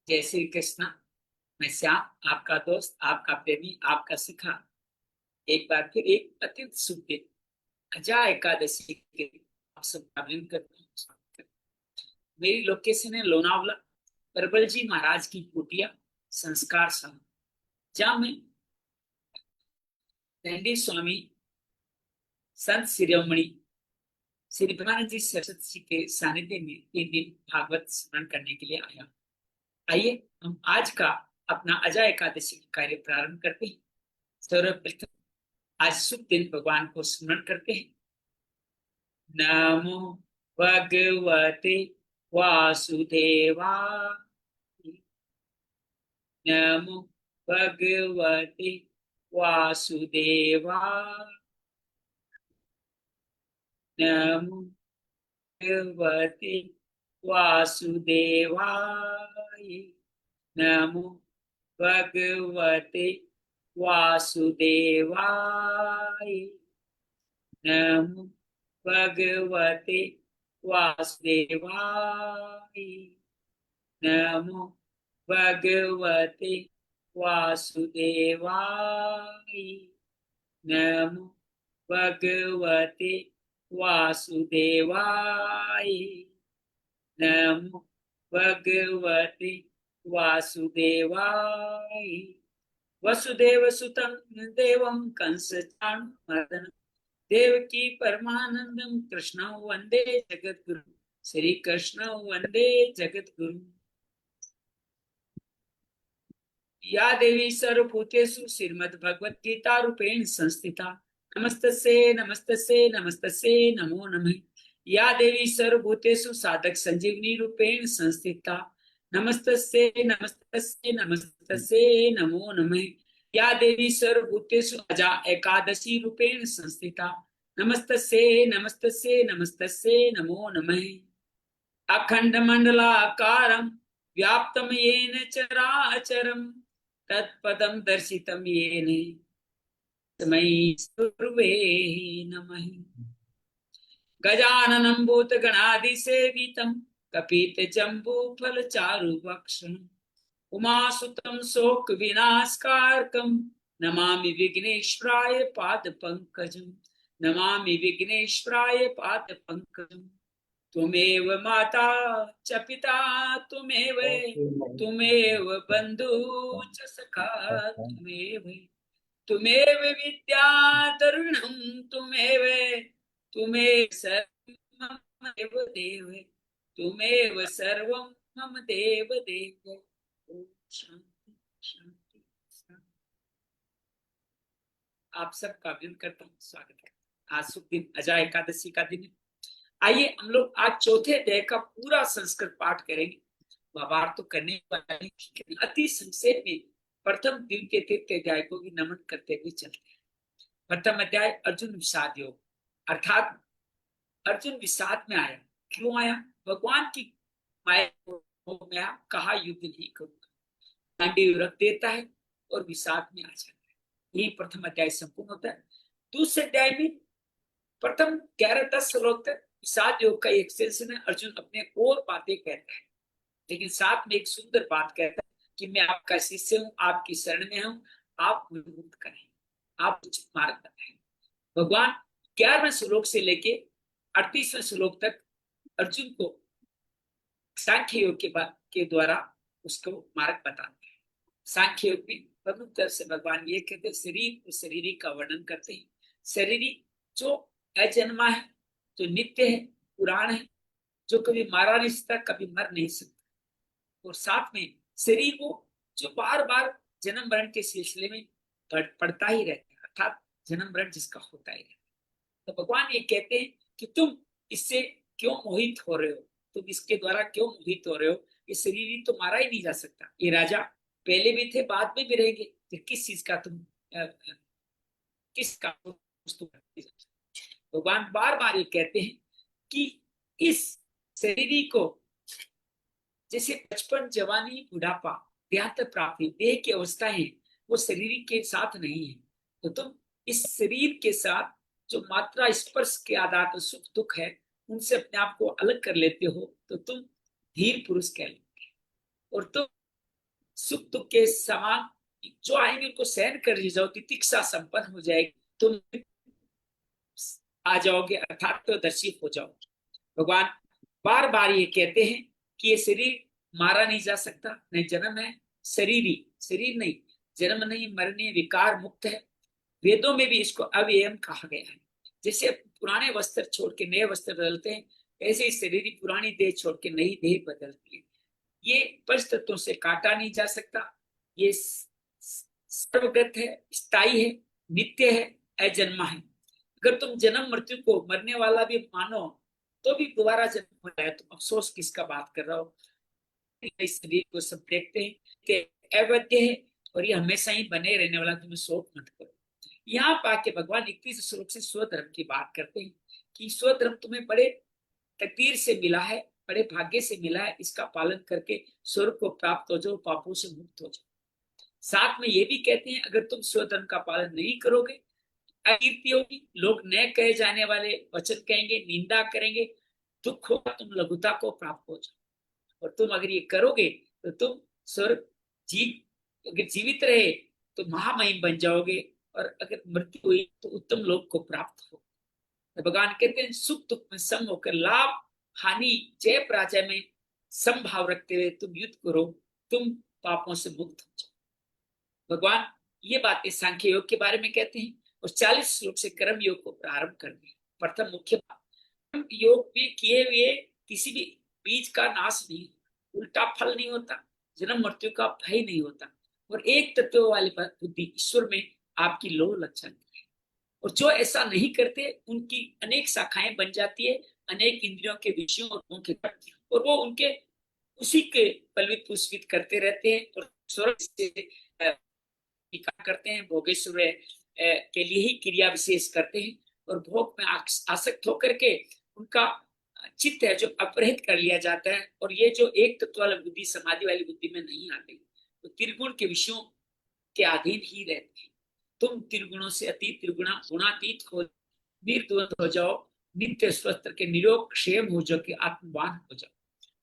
जय श्री कृष्ण। मैं श्याम, आपका दोस्त, आपका प्रेमी, आपका सिखा। एक बार फिर एक अत्यंत शुभ दिन अजा एकादशी के दिन आप सबका अभिनंदन करता हूँ। मेरी लोकेशन है लोनावला, प्रबल जी महाराज की कुटिया संस्कार सभा, जहाँ मैं दंडी स्वामी संत शिरोमणि श्री ब्रह्मानंद जी सरस्वती जी के सानिध्य में 3 दिन भागवत स्मरण करने के लिए आया। आइए हम आज का अपना अजा एकादशी कार्य प्रारंभ करते हैं। सर्वप्रथम आज शुभ दिन भगवान को स्मरण करते हैं। नमो भगवते वासुदेवाय, नमो भगवते वासुदेवाय, नमो भगवते वासुदेवाय, नमो भगवते वासुदेवाय, नमो भगवते वासुदेवाय, नमो भगवते वासुदेवाय, नमो भगवते वासुदेवाय, नमो भगवते वासुदेवाय। वसुदेव सुतं देवं कंसचाणूरमर्दनं देवकी परमानंदं कृष्णं वंदे जगद्गुरु। श्री कृष्ण वंदे जगद्गुरु। या देवी सर्वभूतेषु श्रीमद्भगवद्गीता रूपेण संस्थिता नमस्तस्यै नमस्तस्यै नमस्तस्यै नमो नमः। या देवी सर्वभूतेषु साधक संजीवनी रूपेण संस्थिता नमस्तस्यै नमस्तस्यै नमस्तस्यै नमो नमः। या देवी सर्वभूतेषु अजा एकादशी रूपेण संस्थिता नमस्तस्यै नमस्तस्यै नमस्तस्यै नमो नमः। अखंड मंडलाकारं व्याप्तं येन चराचरं तत्पदं दर्शितं येन तस्मै सर्वे नमः। गजाननं भूतगणाधिसेवितं कपितजम्बूफलचारुभक्षणम् उमासुतं शोकविनाशकारकं नमामि विघ्नेश्वराय पादपङ्कजं, नमामि विघ्नेश्वराय पादपङ्कजम्। त्वमेव माता च पिता त्वमेव, त्वमेव बन्धु च सखा त्वमेव, त्वमेव विद्याधरणं त्वमेव, त्वमेव सर्वं मम देव देव, त्वमेव सर्वं मम देव देव। ओम शांति शांति शांति। आप सबका अभिनंदन करता हूँ, स्वागत है। आज शुभ दिन अजा एकादशी का दिन है। आइए हम लोग आज चौथे अध्याय का पूरा संस्कृत पाठ करेंगे। बार तो करने वाले अति संक्षेप में प्रथम दिन के तृतीय अध्याय को भी नमन करते हुए चलते हैं। प्रथम अध्याय अर्जुन विषाद योग, अर्थात अर्जुन विषाद में आया। क्यों आया? भगवान की माया में कहा युद्ध नहीं करूंगा, डांडी रख देता है और विषाद में आ जाता है। यही प्रथम अध्याय संपूर्ण होता है। दूसरे अध्याय में प्रथम 11-10 श्लोक तक विषाद योग का एक्सटेंशन है। अर्जुन अपने और बातें कहता है, लेकिन साथ में एक सुंदर बात कहता है कि मैं आपका शिष्य हूँ, आपकी शरण में हूँ, आप मुझे मुक्त करें, आप उचित मार्ग बताएं। भगवान 11वें श्लोक से लेके 38वें श्लोक तक अर्जुन को सांख्य योग के द्वारा उसको मार्ग बताते हैं। सांख्य योग में प्रमुख तरह से भगवान ये कहते हैं, शरीर और शरीरी का वर्णन करते हैं। शरीरी जो अजन्मा है, जो नित्य है, पुराण है, जो कभी मारा नहीं सकता, कभी मर नहीं सकता, और साथ में शरीर को जो बार बार जन्म मरण के सिलसिले में पड़ता ही रहता है, अर्थात जन्म मरण जिसका होता ही रहता है। तो भगवान ये कहते हैं कि तुम इससे क्यों मोहित हो रहे हो, तुम इसके द्वारा क्यों मोहित हो रहे हो? ये शरीर ही तो मारा ही नहीं जा सकता। ये राजा पहले भी थे, बाद में भी रहेंगे, फिर किस चीज का तुम किसका भगवान बार बार ये कहते हैं कि इस शरीरी को जैसे बचपन, जवानी, बुढ़ापा, देहांत प्राप्ति, देह की अवस्था है, वो शरीर के साथ नहीं है। तो तुम इस शरीर के साथ जो मात्रा स्पर्श के आधार पर सुख दुख है, उनसे अपने आप को अलग कर लेते हो, तो तुम धीर पुरुष कहलाओगे। और तुम सुख दुख के समान जो आएंगे उनको सहन कर जाओ, तितिक्षा संपन्न हो जाएगी, तुम आ जाओगे, अर्थात तो दर्शी हो जाओ। भगवान बार बार ये कहते हैं कि ये शरीर मारा नहीं जा सकता, नहीं जन्म है, शरीर ही, शरीर नहीं, जन्म नहीं, मरने, विकार मुक्त है। वेदों में भी इसको अव्ययम कहा गया है। जैसे पुराने वस्त्र छोड़ के नए वस्त्र बदलते हैं, ऐसे ही शरीर ही पुरानी देह छोड़ के नई देह बदलती है। ये पंच तत्वों से काटा नहीं जा सकता, ये सर्वगत है, स्थायी है, नित्य है, अजन्मा है। अगर तुम जन्म मृत्यु को मरने वाला भी मानो तो भी दोबारा जन्म हो जाए, तुम अफसोस किसका बात कर रहा हो। इस शरीर को सब देखते हैं कि अवैध है और ये हमेशा ही बने रहने वाला, तुम्हें शोक मत करो। यहाँ पाके भगवान 21 श्लोक से स्वधर्म की बात करते हैं कि स्वधर्म तुम्हें बड़े तकदीर से मिला है, बड़े भाग्य से मिला है, इसका पालन करके स्वर्ग को प्राप्त हो जाओ, पापों से मुक्त हो जाओ। साथ में ये भी कहते हैं अगर तुम स्वधर्म का पालन नहीं करोगे, अकीर्ति होगी, लोग न कहे जाने वाले वचन कहेंगे, निंदा करेंगे, दुख होगा, तुम लघुता को प्राप्त हो जाओ। और तुम अगर ये करोगे तो तुम स्वर्ग अगर जीवित रहे तो महामहिम बन जाओगे, और अगर मृत्यु हुई तो उत्तम लोक को प्राप्त हो। भगवान कहते हैं सुख दुख में सम होकर, लाभ हानि जय पराजय में समभाव रखते हुए तुम युद्ध करो, तुम पापों से मुक्त हो जाओ। भगवान ये बातें सांख्य योग के बारे में कहते हैं और 40 श्लोक से कर्म योग को प्रारंभ कर दिया। प्रथम मुख्य बात, योग में किए हुए किसी भी बीज का नाश नहीं, उल्टा फल नहीं होता, जन्म मृत्यु का भय नहीं होता, और एक तत्व वाली बुद्धि ईश्वर में आपकी लोह लग जाती है। और जो ऐसा नहीं करते उनकी अनेक शाखाएं बन जाती है, अनेक इंद्रियों के विषयों और वो उनके उसी के पलवित पुष्पित करते रहते हैं और स्वर्ग से करते हैं, भोगेश्वर के लिए ही क्रिया विशेष करते हैं और भोग में आसक्त होकर के उनका चित्त है जो अपहृत कर लिया जाता है। और ये जो एक तत्व वाली बुद्धि समाधि वाली बुद्धि में नहीं आती, तो त्रिगुण के विषयों के अधीन ही रहते हैं। तुम त्रिगुणों से अतीत, त्रिगुणा गुणातीत हो, निर्द्वंद हो जाओ, नित्य स्वस्थ के निरोग क्षेम हो जाओ, कि आत्मवान हो जाओ।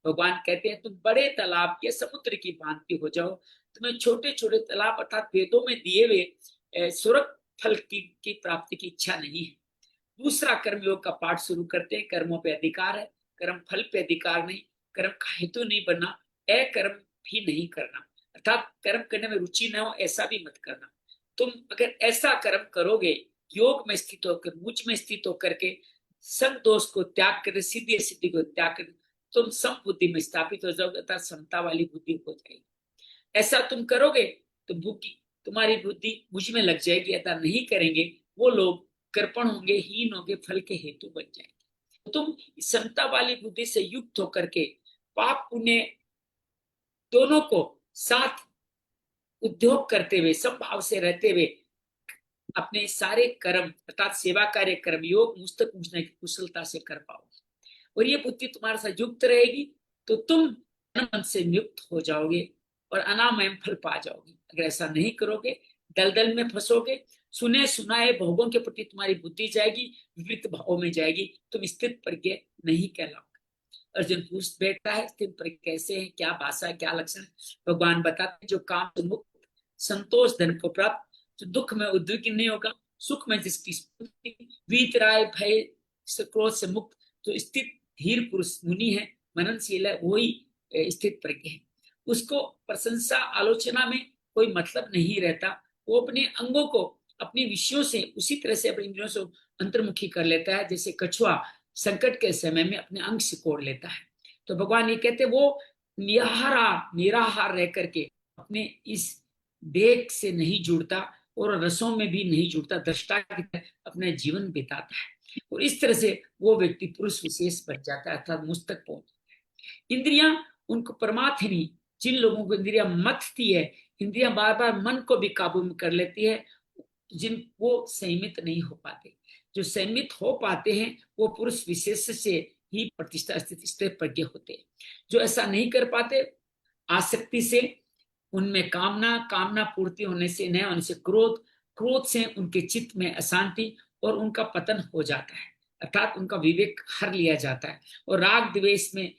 भगवान कहते हैं तुम बड़े तालाब के समुद्र की भांति हो जाओ, तुम्हें छोटे छोटे तालाब अर्थात वेदों में दिए हुए स्वर्ग फल की प्राप्ति की इच्छा नहीं है। दूसरा कर्मयोग का पाठ शुरू करते हैं। कर्मों पे अधिकार है, कर्म फल पे अधिकार नहीं, कर्म का हेतु नहीं बनना, अकर्म भी नहीं करना, अर्थात कर्म करने में रुचि न हो ऐसा भी मत करना। तुम अगर ऐसा कर्म करोगे, योग में स्थित होकर, मुझ में स्थित होकर के संग दोष को त्याग कर, सिद्धि सिद्धि को त्याग कर, तुम सम बुद्धि में स्थापित हो जाओगे, अर्थात समता वाली बुद्धि हो जाएगी। ऐसा तुम करोगे तो बुद्धि, तुम्हारी बुद्धि मुझ में लग जाएगी। ऐसा नहीं करेंगे वो लोग कृपण होंगे, हीन होंगे, फल के हेतु बन जाएंगे। तो तुम समता वाली बुद्धि से युक्त होकर के पाप पुण्य दोनों को साथ उद्योग करते हुए, समभाव से रहते हुए अपने सारे कर्म अर्थात सेवा कार्य, कर्म योग मुझतक पहुंचने की कुशलता से कर पाओगे। और ये बुद्धि तुम्हारे साथ युक्त रहेगी तो तुम मन से युक्त हो जाओगे और अनामय फल पा जाओगे। अगर ऐसा नहीं करोगे, दलदल में फंसोगे, सुने सुनाए भोगों के प्रति तुम्हारी बुद्धि जाएगी, विपरीत भावों में जाएगी, तुम स्थित प्रज्ञ नहीं कहलाओगे। अर्जुन पूछ बैठता है स्थित प्रज्ञ कैसे है, क्या भाषा, क्या लक्षण। भगवान बताते जो काम से मुक्त, संतोष धन को प्राप्त, जो दुख में उद्विग्न नहीं होगा, सुख में जिसकी वीतराय भय क्रोध से मुक्त, जो स्थित धीर पुरुष मुनि है, मननशील है, वही स्थित प्रज्ञ है। उसको प्रशंसा आलोचना में कोई मतलब नहीं रहता, वो अपने अंगों को अपने विषयों से उसी तरह से अपने इंद्रियों से अंतर्मुखी कर लेता है जैसे कछुआ संकट के समय में अपने अंग सिकोड़ लेता है। तो भगवान ये कहते वो निराहार रह करके अपने इस देह से नहीं जुड़ता और रसों में भी नहीं जुड़ता, दृष्टा की तरह अपने जीवन बिताता है। और इस तरह से वो व्यक्ति पुरुष विशेष बन जाता है, अर्थात मुझ तक पहुंच जाता है। इंद्रियां उनको परमात्मा, जिन लोगों को इंद्रियां मथती है, इंद्रियां बार बार मन को भी काबू में कर लेती है, जिन वो संयमित नहीं हो पाते। जो संयमित हो पाते हैं वो पुरुष विशेष से ही प्रतिष्ठा स्थित प्रज्ञ होते हैं। जो ऐसा नहीं कर पाते, आसक्ति से उनमें कामना पूर्ति होने से, न होने से क्रोध से उनके चित्त में अशांति और उनका पतन हो जाता है, अर्थात उनका विवेक हर लिया जाता है। और राग द्वेष में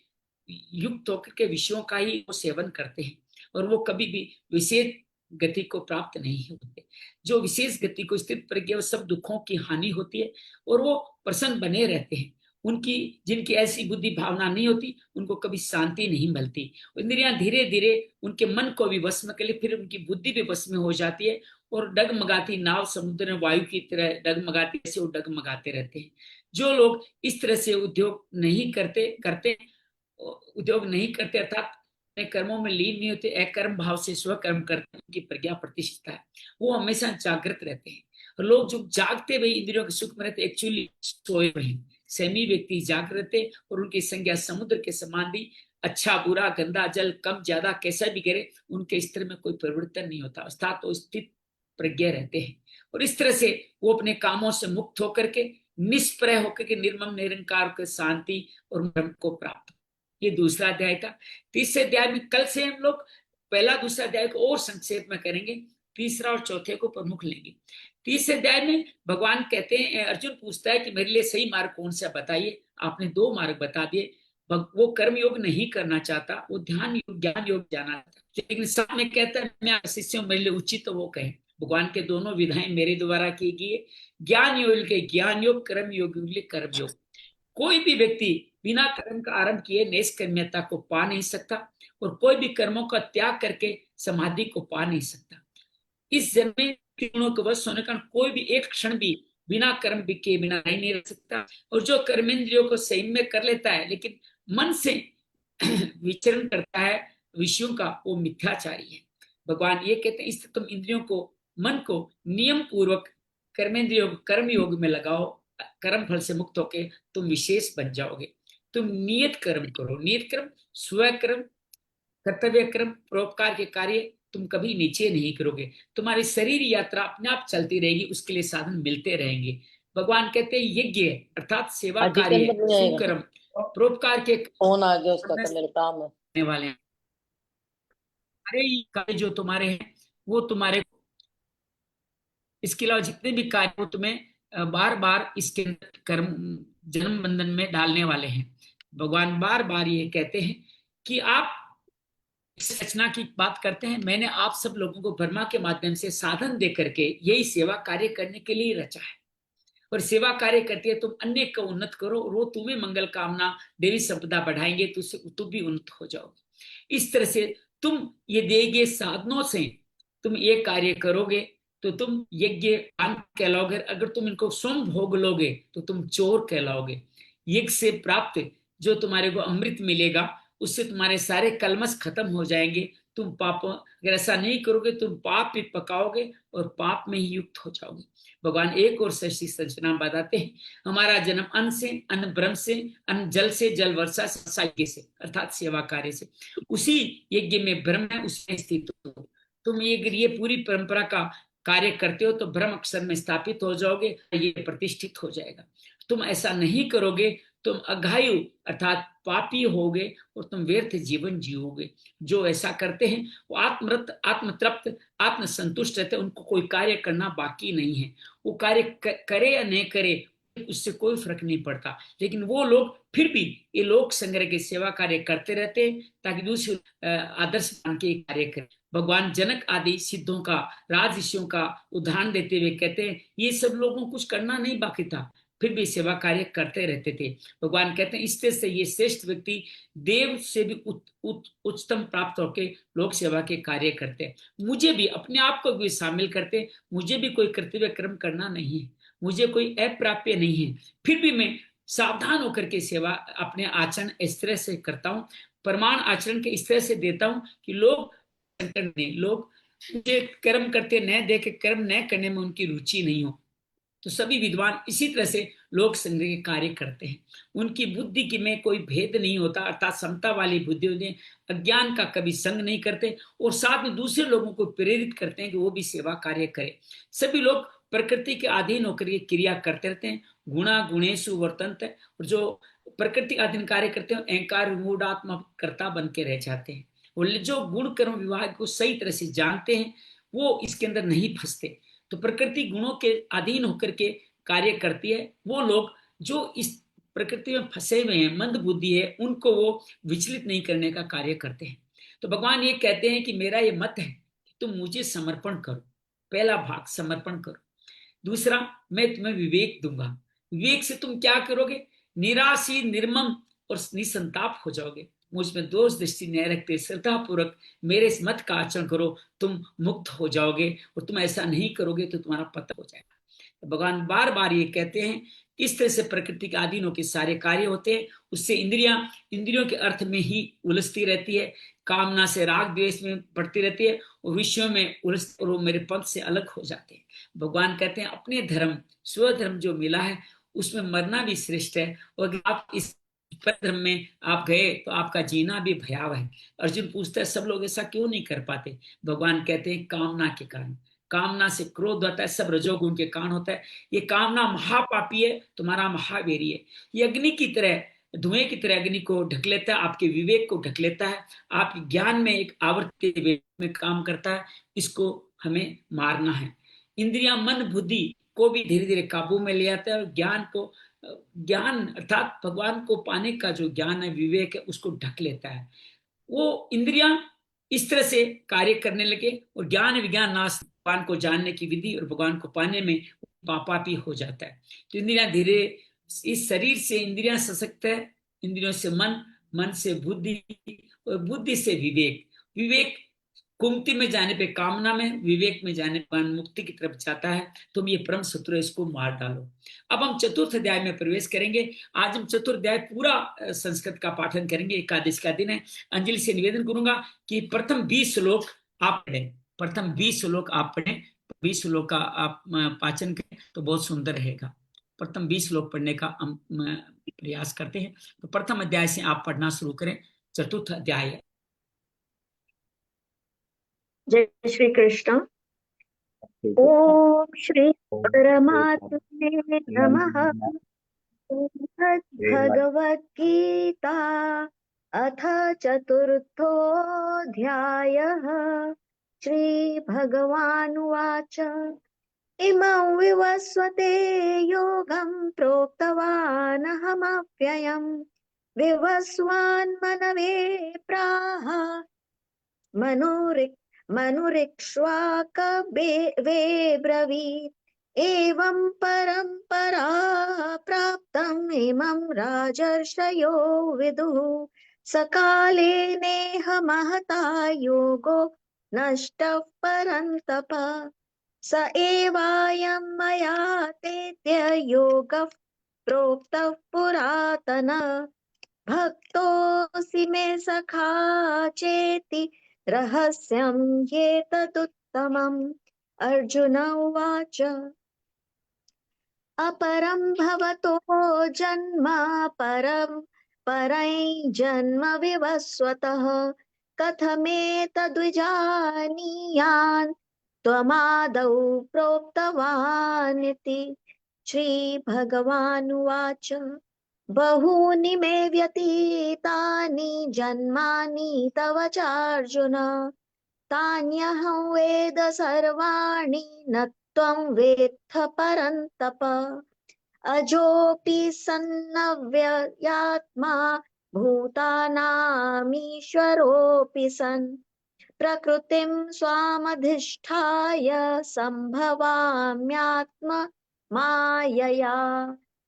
युक्त होकर के विषयों का ही वो सेवन करते हैं और वो कभी भी विशेष गति को प्राप्त नहीं होते। जो विशेष गति को स्थित प्रज्ञा, वो सब दुखों की हानि होती है और वो प्रसन्न बने रहते हैं। उनकी जिनकी ऐसी बुद्धि भावना नहीं होती, उनको कभी शांति नहीं मिलती। इंद्रियां धीरे धीरे उनके मन को भी वश में कर ले, फिर उनकी बुद्धि भी वश में हो जाती है और डगमगाती नाव समुद्र में वायु की तरह डगमगाती, ऐसे वो डगमगाते रहते हैं। जो लोग इस तरह से उद्योग नहीं करते उद्योग नहीं करते अर्थात अपने कर्मों में लीन नहीं होते, अकर्म भाव से स्वकर्म करते, उनकी प्रज्ञा प्रतिष्ठित है, वो हमेशा जागृत रहते हैं। और लोग जो जागते हुए इंद्रियों के सुख में रहते, एक्चुअली सोए हुए हैं। सेमी व्यक्ति जागृत है और उनकी संज्ञा समुद्र के समान भी, अच्छा बुरा गंदा जल कम ज्यादा कैसा भी गिरे, उनके स्तर में कोई परिवर्तन नहीं होता, अर्थात वो स्थित प्रज्ञा रहते हैं। और इस तरह से वो अपने कामों से मुक्त होकर के, निष्प्रय होकर के निर्मम निरंकार के शांति और ब्रह्म को प्राप्त। ये दूसरा अध्याय था। तीसरे अध्याय में कल से हम लोग पहला दूसरा अध्याय को और संक्षेप में करेंगे, तीसरा और चौथे को प्रमुख लेंगे। तीसरे अध्याय में भगवान कहते हैं, अर्जुन पूछता है कि मेरे लिए सही मार्ग कौन सा बताइए। आपने 2 मार्ग बता दिए। वो कर्म योग नहीं करना चाहता, वो ध्यान योग ज्ञान योग जाना चाहता, लेकिन साथ में कहता है मैं शिष्य हूं, मेरे लिए उचित तो वो कहे। भगवान के दोनों विधाएं मेरे द्वारा की गई, ज्ञान योग के ज्ञान योग, कर्म योग के लिए कर्म योग। कोई भी व्यक्ति बिना कर्म का आरंभ किए निष्कर्म्यता को पा नहीं सकता और कोई भी कर्मों का त्याग करके समाधि को पा नहीं सकता। इस जन्म में गुणों के वश होने का कोई भी एक क्षण भी बिना कर्म के बिना नहीं रह सकता। और जो कर्मेंद्रियों को संयम में कर लेता है लेकिन मन से विचरण करता है विषयों का, वो मिथ्याचारी है। भगवान ये कहते हैं इससे तुम इंद्रियों को, मन को नियम पूर्वक कर्मेंद्रियों को कर्म योग में लगाओ, कर्म फल से मुक्त होके तुम विशेष बन जाओगे। तुम नियत कर्म करो, नियत कर्म स्वकर्म, कर्तव्य कर्म, परोपकार के कार्य तुम कभी नीचे नहीं करोगे। तुम्हारी शरीर यात्रा अपने आप चलती रहेगी, उसके लिए साधन मिलते रहेंगे। भगवान कहते हैं यज्ञ अर्थात सेवा अजी के कार्य, अंदर नहीं आएगा, सुकर्म, परोपकार के फोन आ गया उसका तो मेरे काम है। करने वाले हैं। अरे ये कार्य जो तुम्हारे हैं वो तुम्हारे, इसके अलावा जितने भी कार्य वो तुम्हें बार बार इसके अंदर कर्म जन्म बंधन में डालने वाले हैं। भगवान बार बार ये कहते हैं कि आप इस रचना की बात करते हैं, मैंने आप सब लोगों को ब्रह्मा के माध्यम से साधन दे करके यही सेवा कार्य करने के लिए रचा है। और सेवा कार्य करती है तुम अन्य को उन्नत करो और वो तुम्हें मंगल कामना देवी संपदा बढ़ाएंगे, तुम भी उन्नत हो जाओगे। इस तरह से तुम ये दिए गए साधनों से तुम ये कार्य करोगे तो तुम यज्ञ कहलाओगे। अगर तुम इनको स्वयं भोग लोगे तो तुम चोर कहलाओगे। यज्ञ से प्राप्त जो तुम्हारे को अमृत मिलेगा उससे तुम्हारे सारे कलमश खत्म हो जाएंगे। तुम पाप अगर ऐसा नहीं करोगे तुम पाप भी पकाओगे और पाप में ही युक्त हो जाओगे। भगवान एक और सृष्टि संरचना बताते हैं, हमारा जन्म अन्न से, अन्न ब्रह्म से, अन्न जल से, जल वर्षा से, यज्ञ से अर्थात सेवा कार्य से। उसी यज्ञ में ब्रह्म है, उसमें स्थित हो। तुम ये पूरी परंपरा का कार्य करते हो तो ब्रह्म अक्षर में स्थापित हो जाओगे, ये प्रतिष्ठित हो जाएगा। तुम ऐसा नहीं करोगे तुम अघायु अर्थात पापी होगे और तुम व्यर्थ जीवन जियोगे। जो ऐसा करते हैं वो आत्मरत, आत्मतृप्त, आत्मसंतुष्ट रहते हैं, उनको कोई कार्य करना बाकी नहीं है। वो कार्य करे या नहीं करे उससे कोई फर्क नहीं पड़ता, लेकिन वो लोग फिर भी ये लोक संग्रह की सेवा कार्य करते रहते हैं ताकि दूसरे आदर्श मान के कार्य करें। भगवान जनक आदि सिद्धों का, राजऋषियों का उदाहरण देते हुए कहते हैं ये सब लोगों को कुछ करना नहीं बाकी था, फिर भी सेवा कार्य करते रहते थे। भगवान कहते हैं इस तरह से ये श्रेष्ठ व्यक्ति देव से भी उच्चतम प्राप्त होकर लोक सेवा के कार्य करते हैं। मुझे भी अपने आप को भी शामिल करते, मुझे भी कोई कर्तव्य कर्म करना नहीं है, मुझे कोई अप्राप्य नहीं है, फिर भी मैं सावधान होकर के सेवा अपने आचरण इस तरह से करता हूँ, प्रमाण आचरण के इस तरह से देता हूँ कि लोग लोग मुझे कर्म करते न देखे, कर्म न करने में उनकी रुचि नहीं हो। तो सभी विद्वान इसी तरह से लोक संग्रह के कार्य करते हैं। उनकी बुद्धि की में कोई भेद नहीं होता अर्थात समता वाली बुद्धि होती है, अज्ञान का कभी संग नहीं करते और साथ में दूसरे लोगों को प्रेरित करते हैं कि वो भी सेवा कार्य करें। सभी लोग प्रकृति के अधीन होकर ये क्रिया करते रहते हैं, गुणा गुणेशु वर्तन्ते, और जो प्रकृति अधीन कार्य करते हैं अहंकार मूढ़ात्मा कर्ता बन के रह जाते हैं। और जो गुण कर्म विभाग को सही तरह से जानते हैं वो इसके अंदर नहीं फंसते। तो प्रकृति गुणों के अधीन होकर के कार्य करती है। वो लोग जो इस प्रकृति में फंसे हुए हैं, मंद बुद्धि है, उनको वो विचलित नहीं करने का कार्य करते हैं। तो भगवान ये कहते हैं कि मेरा ये मत है कि तुम मुझे समर्पण करो, पहला भाग समर्पण करो। दूसरा, मैं तुम्हें विवेक दूंगा। विवेक से तुम क्या करोगे? निराशी, निर्मम और निसंताप हो जाओगे। मुझ में दोष दृष्टि न रखते श्रद्धा पूर्वक मेरे इस मत का आचरण करो, तुम मुक्त हो जाओगे। और तुम ऐसा नहीं करोगे तो तुम्हारा पतन हो जाएगा। तो भगवान बार बार ये कहते हैं इस तरह से प्रकृति के अधीनों के सारे कार्य होते हैं। उससे इंद्रियों के अर्थ में ही उलझती रहती है, कामना से राग द्वेष में बढ़ती रहती है और विषयों में उलझ और वो मेरे पंथ से अलग हो जाते हैं। भगवान कहते हैं अपने धर्म, स्वधर्म जो मिला है उसमें मरना भी श्रेष्ठ है, और अगर आप इस धर्म में आप गए तो आपका जीना भी भयावह है। अर्जुन पूछता है सब लोग ऐसा क्यों नहीं कर पाते? भगवान कहते हैं कामना के कारण। कामना से क्रोध होता है, सब रजोगुण के कारण होता है। ये कामना महापापी है, तुम्हारा महावीरी है। ये अग्नि की तरह, धुएं की तरह अग्नि को ढक लेता है, आपके विवेक को ढक लेता है, आपके ज्ञान में एक आवर्ती में काम करता है। इसको हमें मारना है। इंद्रियां, मन, बुद्धि को भी धीरे धीरे काबू में ले आता है और ज्ञान अर्थात भगवान को पाने का जो ज्ञान है, विवेक है, उसको ढक लेता है। वो इंद्रियां इस तरह से कार्य करने लगे और ज्ञान विज्ञान नाश, भगवान को जानने की विधि और भगवान को पाने में पापापी हो जाता है। तो इंद्रियां धीरे, इस शरीर से इंद्रियां सशक्त है, इंद्रियों से मन, मन से बुद्धि और बुद्धि से विवेक। विवेक कुंती में जाने पे कामना में, विवेक में जाने पर मुक्ति की तरफ जाता है। तुम ये परम शत्रु है, इसको मार डालो। अब हम चतुर्थ अध्याय में प्रवेश करेंगे। आज हम चतुर्थ अध्याय पूरा संस्कृत का पाठन करेंगे। एकादश का दिन है। अंजलि से निवेदन करूंगा कि प्रथम 20 श्लोक आप पढ़ें, प्रथम 20 श्लोक आप पढ़ें, 20 श्लोक का आप पाचन करें तो बहुत सुंदर रहेगा। प्रथम 20 श्लोक पढ़ने का हम प्रयास करते हैं। तो प्रथम अध्याय से आप पढ़ना शुरू करें। चतुर्थ अध्याय है। जय श्री कृष्ण। ओम श्री परमात्मने नमः। भगवद गीता अथ चतुर्थोऽध्यायः। श्री भगवानुवाच इमं विवस्वते योगं प्रोक्तवानहमव्ययम् विवस्वान् मनवे प्राह मनुरिक्ष्वाकवे ब्रवीत् एवं परम्परा प्राप्तम् इमं राजर्षयो विदुः सकाले नेह महता योगो नष्टः परन्तप स एवायं मया तेद्य योगः प्रोक्तः पुरातन भक्तोऽसि मे सखा चेति रहस्यं ह्येतदुत्तमम्। अर्जुन उवाच अपरं भवतो जन्म परं जन्म विवस्वतः कथमेतद्विजानीयान् त्वमादौ प्रोक्तवानिति। श्रीभगवानुवाच बहूनि मे व्यतीतानि जन्मानि तव चार्जुन तान्यहं वेद सर्वाणि न त्वं वेत्थ परन्तप अजोऽपि सन्नव्ययात्मा भूतानामीश्वरोऽपि सन् प्रकृतिं स्वामधिष्ठाय सम्भवाम्यात्म मायया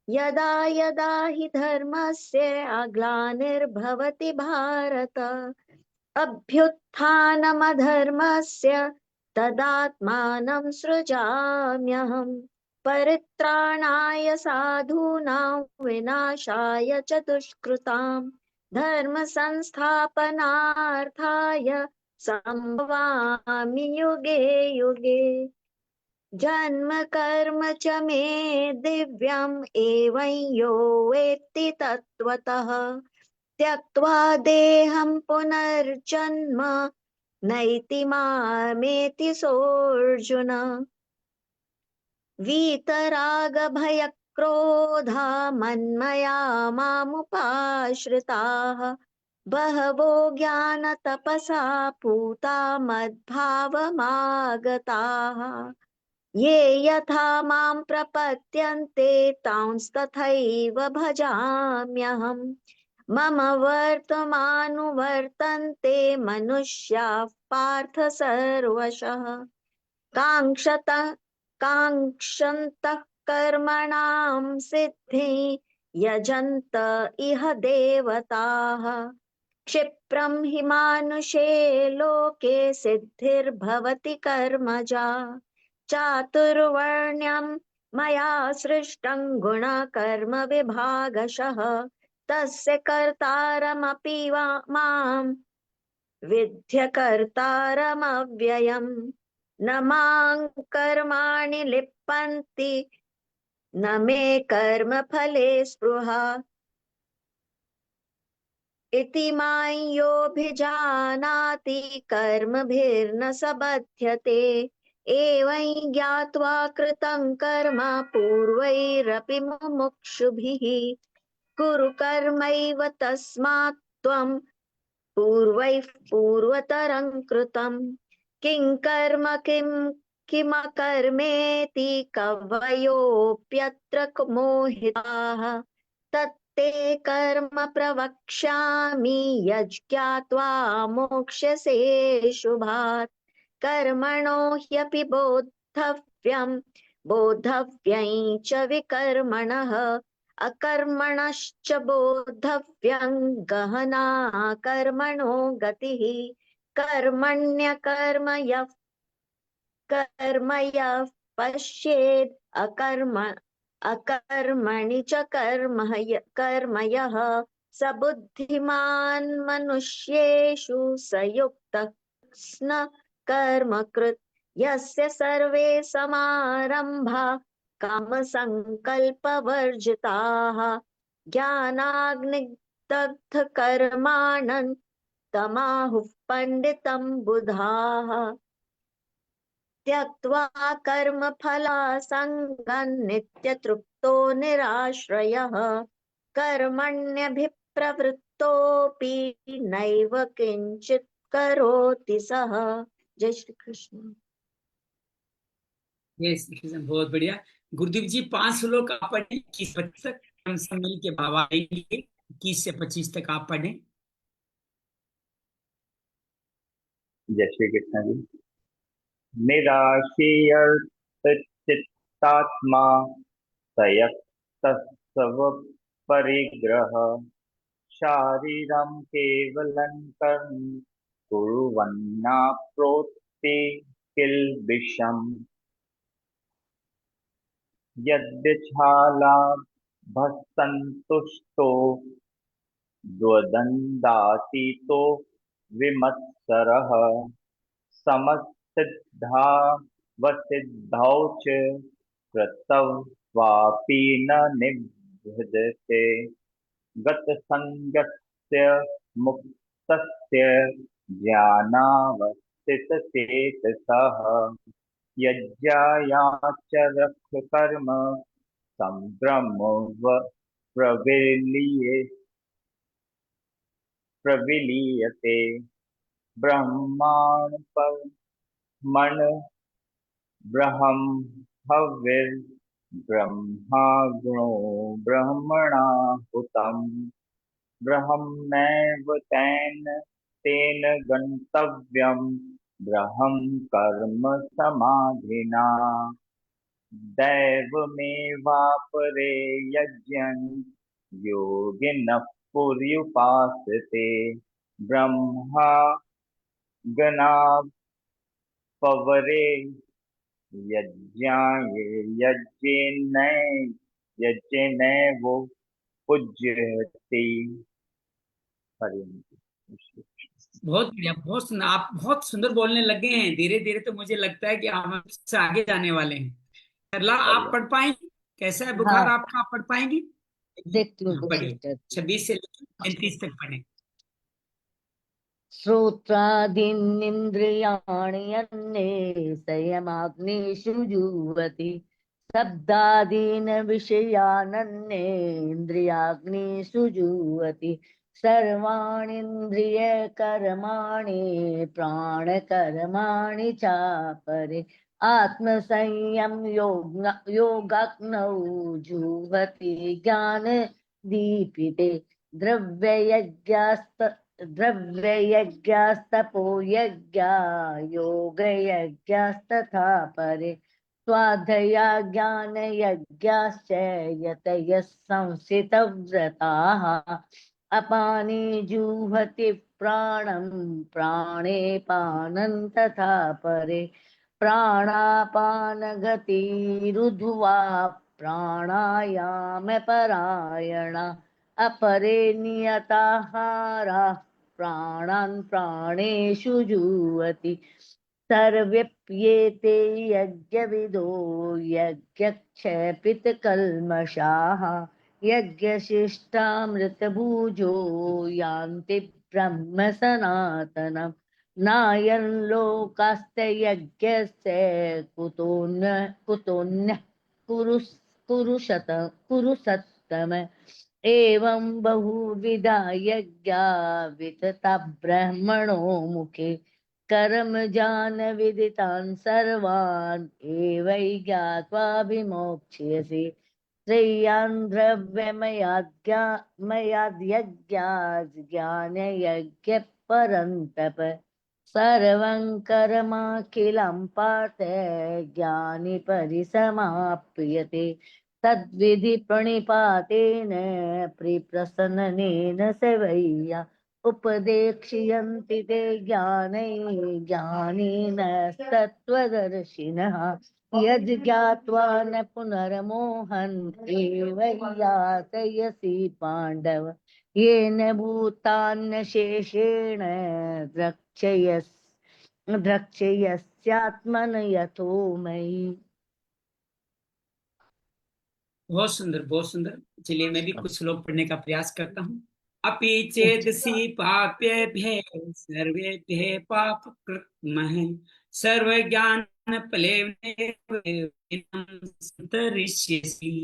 यदा यदा हि धर्मस्य ग्लानिर्भवति भारत अभ्युत्थानमधर्मस्य तदात्मानं सृजाम्यहम् परित्राणाय साधूनां विनाशाय च दुष्कृतां धर्म संस्थापनार्थाय संभवामि युगे युगे जन्म कर्म च मे दिव्यम् एवं यो वेत्ति तत्त्वतः त्यक्त्वा देहं पुनर्जन्म नैति मामेति सोऽर्जुन वीतरागभयक्रोधा मन्मया मामुपाश्रिताः बहवो ज्ञानतपसा पूता मद्भावमागताः ये यथा मां प्रपद्यन्ते तांस्तथैव भजाम्यहम् मम वर्तमानुवर्तन्ते मनुष्याः पार्थ सर्वशः काङ्क्षत काङ्क्षन्तः कर्मणां सिद्धिं यजन्त इह देवताः क्षिप्रं हि मानुषे लोके सिद्धिर्भवति कर्मजा चातुर्वर्ण्यं मया सृष्टं गुणकर्म विभागशः तस्य कर्तारमपि मां विद्य कर्तारमव्ययम् न मां कर्माणि लिप्पन्ति न मे कर्मफले स्पृहा इति मां योऽभिजानाति कर्मभिर्न स बध्यते एवं ज्ञात्वा कृतं कर्म पूर्वैरपि मुमुक्षुभिः कुरु कर्मैव तस्मात् त्वं पूर्वैः पूर्वतरं कृतं किं कर्म किमकर्मेति कवयोऽप्यत्र मोहिताः तत्ते कर्म प्रवक्ष्यामि यज्ञात्वा मोक्ष्यसे शुभात् कर्मणो ह्यपि बोद्धव्यं च विकर्मणः अकर्मणश्च बोद्धव्यं गहना कर्मणो गतिः कर्मण्यकर्म यः पश्येद् अकर्मणि च कर्म यः स बुद्धिमान् मनुष्येषु स युक्तः स्न कर्मकृत् यस्य सर्वे समारम्भा कामसङ्कल्पवर्जिताः ज्ञानाग्निदग्धकर्माणं तमाहुः पण्डितं बुधाः त्यक्त्वा कर्मफलासङ्गं नित्यतृप्तो निराश्रयः कर्मण्यभिप्रवृत्तोऽपि नैव किञ्चित् करोति सः। जय श्री कृष्ण। जय श्री कृष्ण। बहुत बढ़िया गुरुदेव जी। 5 श्लोक आप पढ़े, 21-25 तक हम सब मिल के भावा लेंगे। 21 से 25 तक आप पढ़े। जय श्री कृष्ण जी। निराशीर्चित्तात्मा तयक्तस्व परिग्रह शारीरं केवलं कर्म कुर्वन्नाप्नोति किल्बिषम् यद्यच्छालाभसन्तुष्टो द्वन्द्वातीतो विमत्सरः समसिद्धावसिद्धौ च कृतवापि न निबध्यते गतसंगस्य मुक्तस्य ज्ञानावस्थितचेतसः यज्ञायाचरः कर्म सम्भ्रमो प्रविलीयते ब्रह्माणपरमण ब्रह्महविर्ब्रह्माग्नो ब्रह्मणाहुतम् ब्रह्मैव तेन गन्तव्यं ब्रह्म कर्म समाधिना दैवमेवापरे यज्ञं योगिनः पर्युपासते ब्रह्मा गणापवरे यज्ञेनैवो पूज्यते। बहुत बढ़िया, बहुत सुंदर। आप बहुत सुंदर बोलने लगे हैं। धीरे धीरे तो मुझे लगता है कि हम इससे आगे जाने वाले हैं। सरला, आप पढ़ पाएंगे? कैसा है बुखार हाँ, आपका? आप पढ़ पाएंगे? देखती हूँ पढ़िए। सिस्टर। 26 से 35 तक पढ़े। श्रोत्रादीनिन्द्रियाणि अन्ये संयमाग्निषु जुह्वति शब्दादीन् विषयानन्ये इन्द्रियाग्निषु जुह्वति सर्वाणीन्द्रियकर्माणि प्राणकर्माणि चापरे आत्मसंयम योगाग्नौ जुह्वति ज्ञान दीपिते द्रव्ययज्ञास्त द्रव्ययज्ञास्तपो यज्ञा योगयज्ञास्तथा परे स्वाध्याया ज्ञानयज्ञाश्च यतयः संस्थितव्रताः अपाने जुह्वति प्राणं प्राणे पानं तथा परे प्राणापानगतिरुद्ध्वा प्राणायामपरायणा अपरे नियताहाराः प्राणान् प्राणेषु जुह्वति सर्वेप्येते यज्ञविदो यज्ञक्षपितकल्मषाः यज्ञशिष्टामृतभुजो यान्ति ब्रह्म सनातनम् नायं लोकास्त्ययज्ञस्य कुतोऽन्यः कुरु सत्तम एवं बहुविधा यज्ञा वितता ब्रह्मणो मुखे कर्मजान विदितान् सर्वान् एवै ज्ञात्वा विमोक्ष्यसि श्रेयान् द्रव्यमयाद्यज्ञाज्ञानयज्ञ परन्तप सर्वं कर्माखिलं पार्थ ज्ञानि परिसमाप्यते तद्विधि प्रणिपातेन प्रिप्रसन्नेन सेवया उपदेक्ष्यन्ति ते ज्ञानिनस्तत्त्वदर्शिनः यद् ज्ञात्वा न पुनर्मोहन् एव यातयसि पाण्डव येन भूतान्न शेषेण द्रक्ष्यस्यात्मन यथो मयि। बहुत सुंदर, बहुत सुंदर। चलिए मैं भी कुछ श्लोक पढ़ने का प्रयास करता हूँ। अपि चेदसि पाप्येभ्यः सर्वेभ्यः पापकृत्मः सर्वज्ञान संतरिष्यसि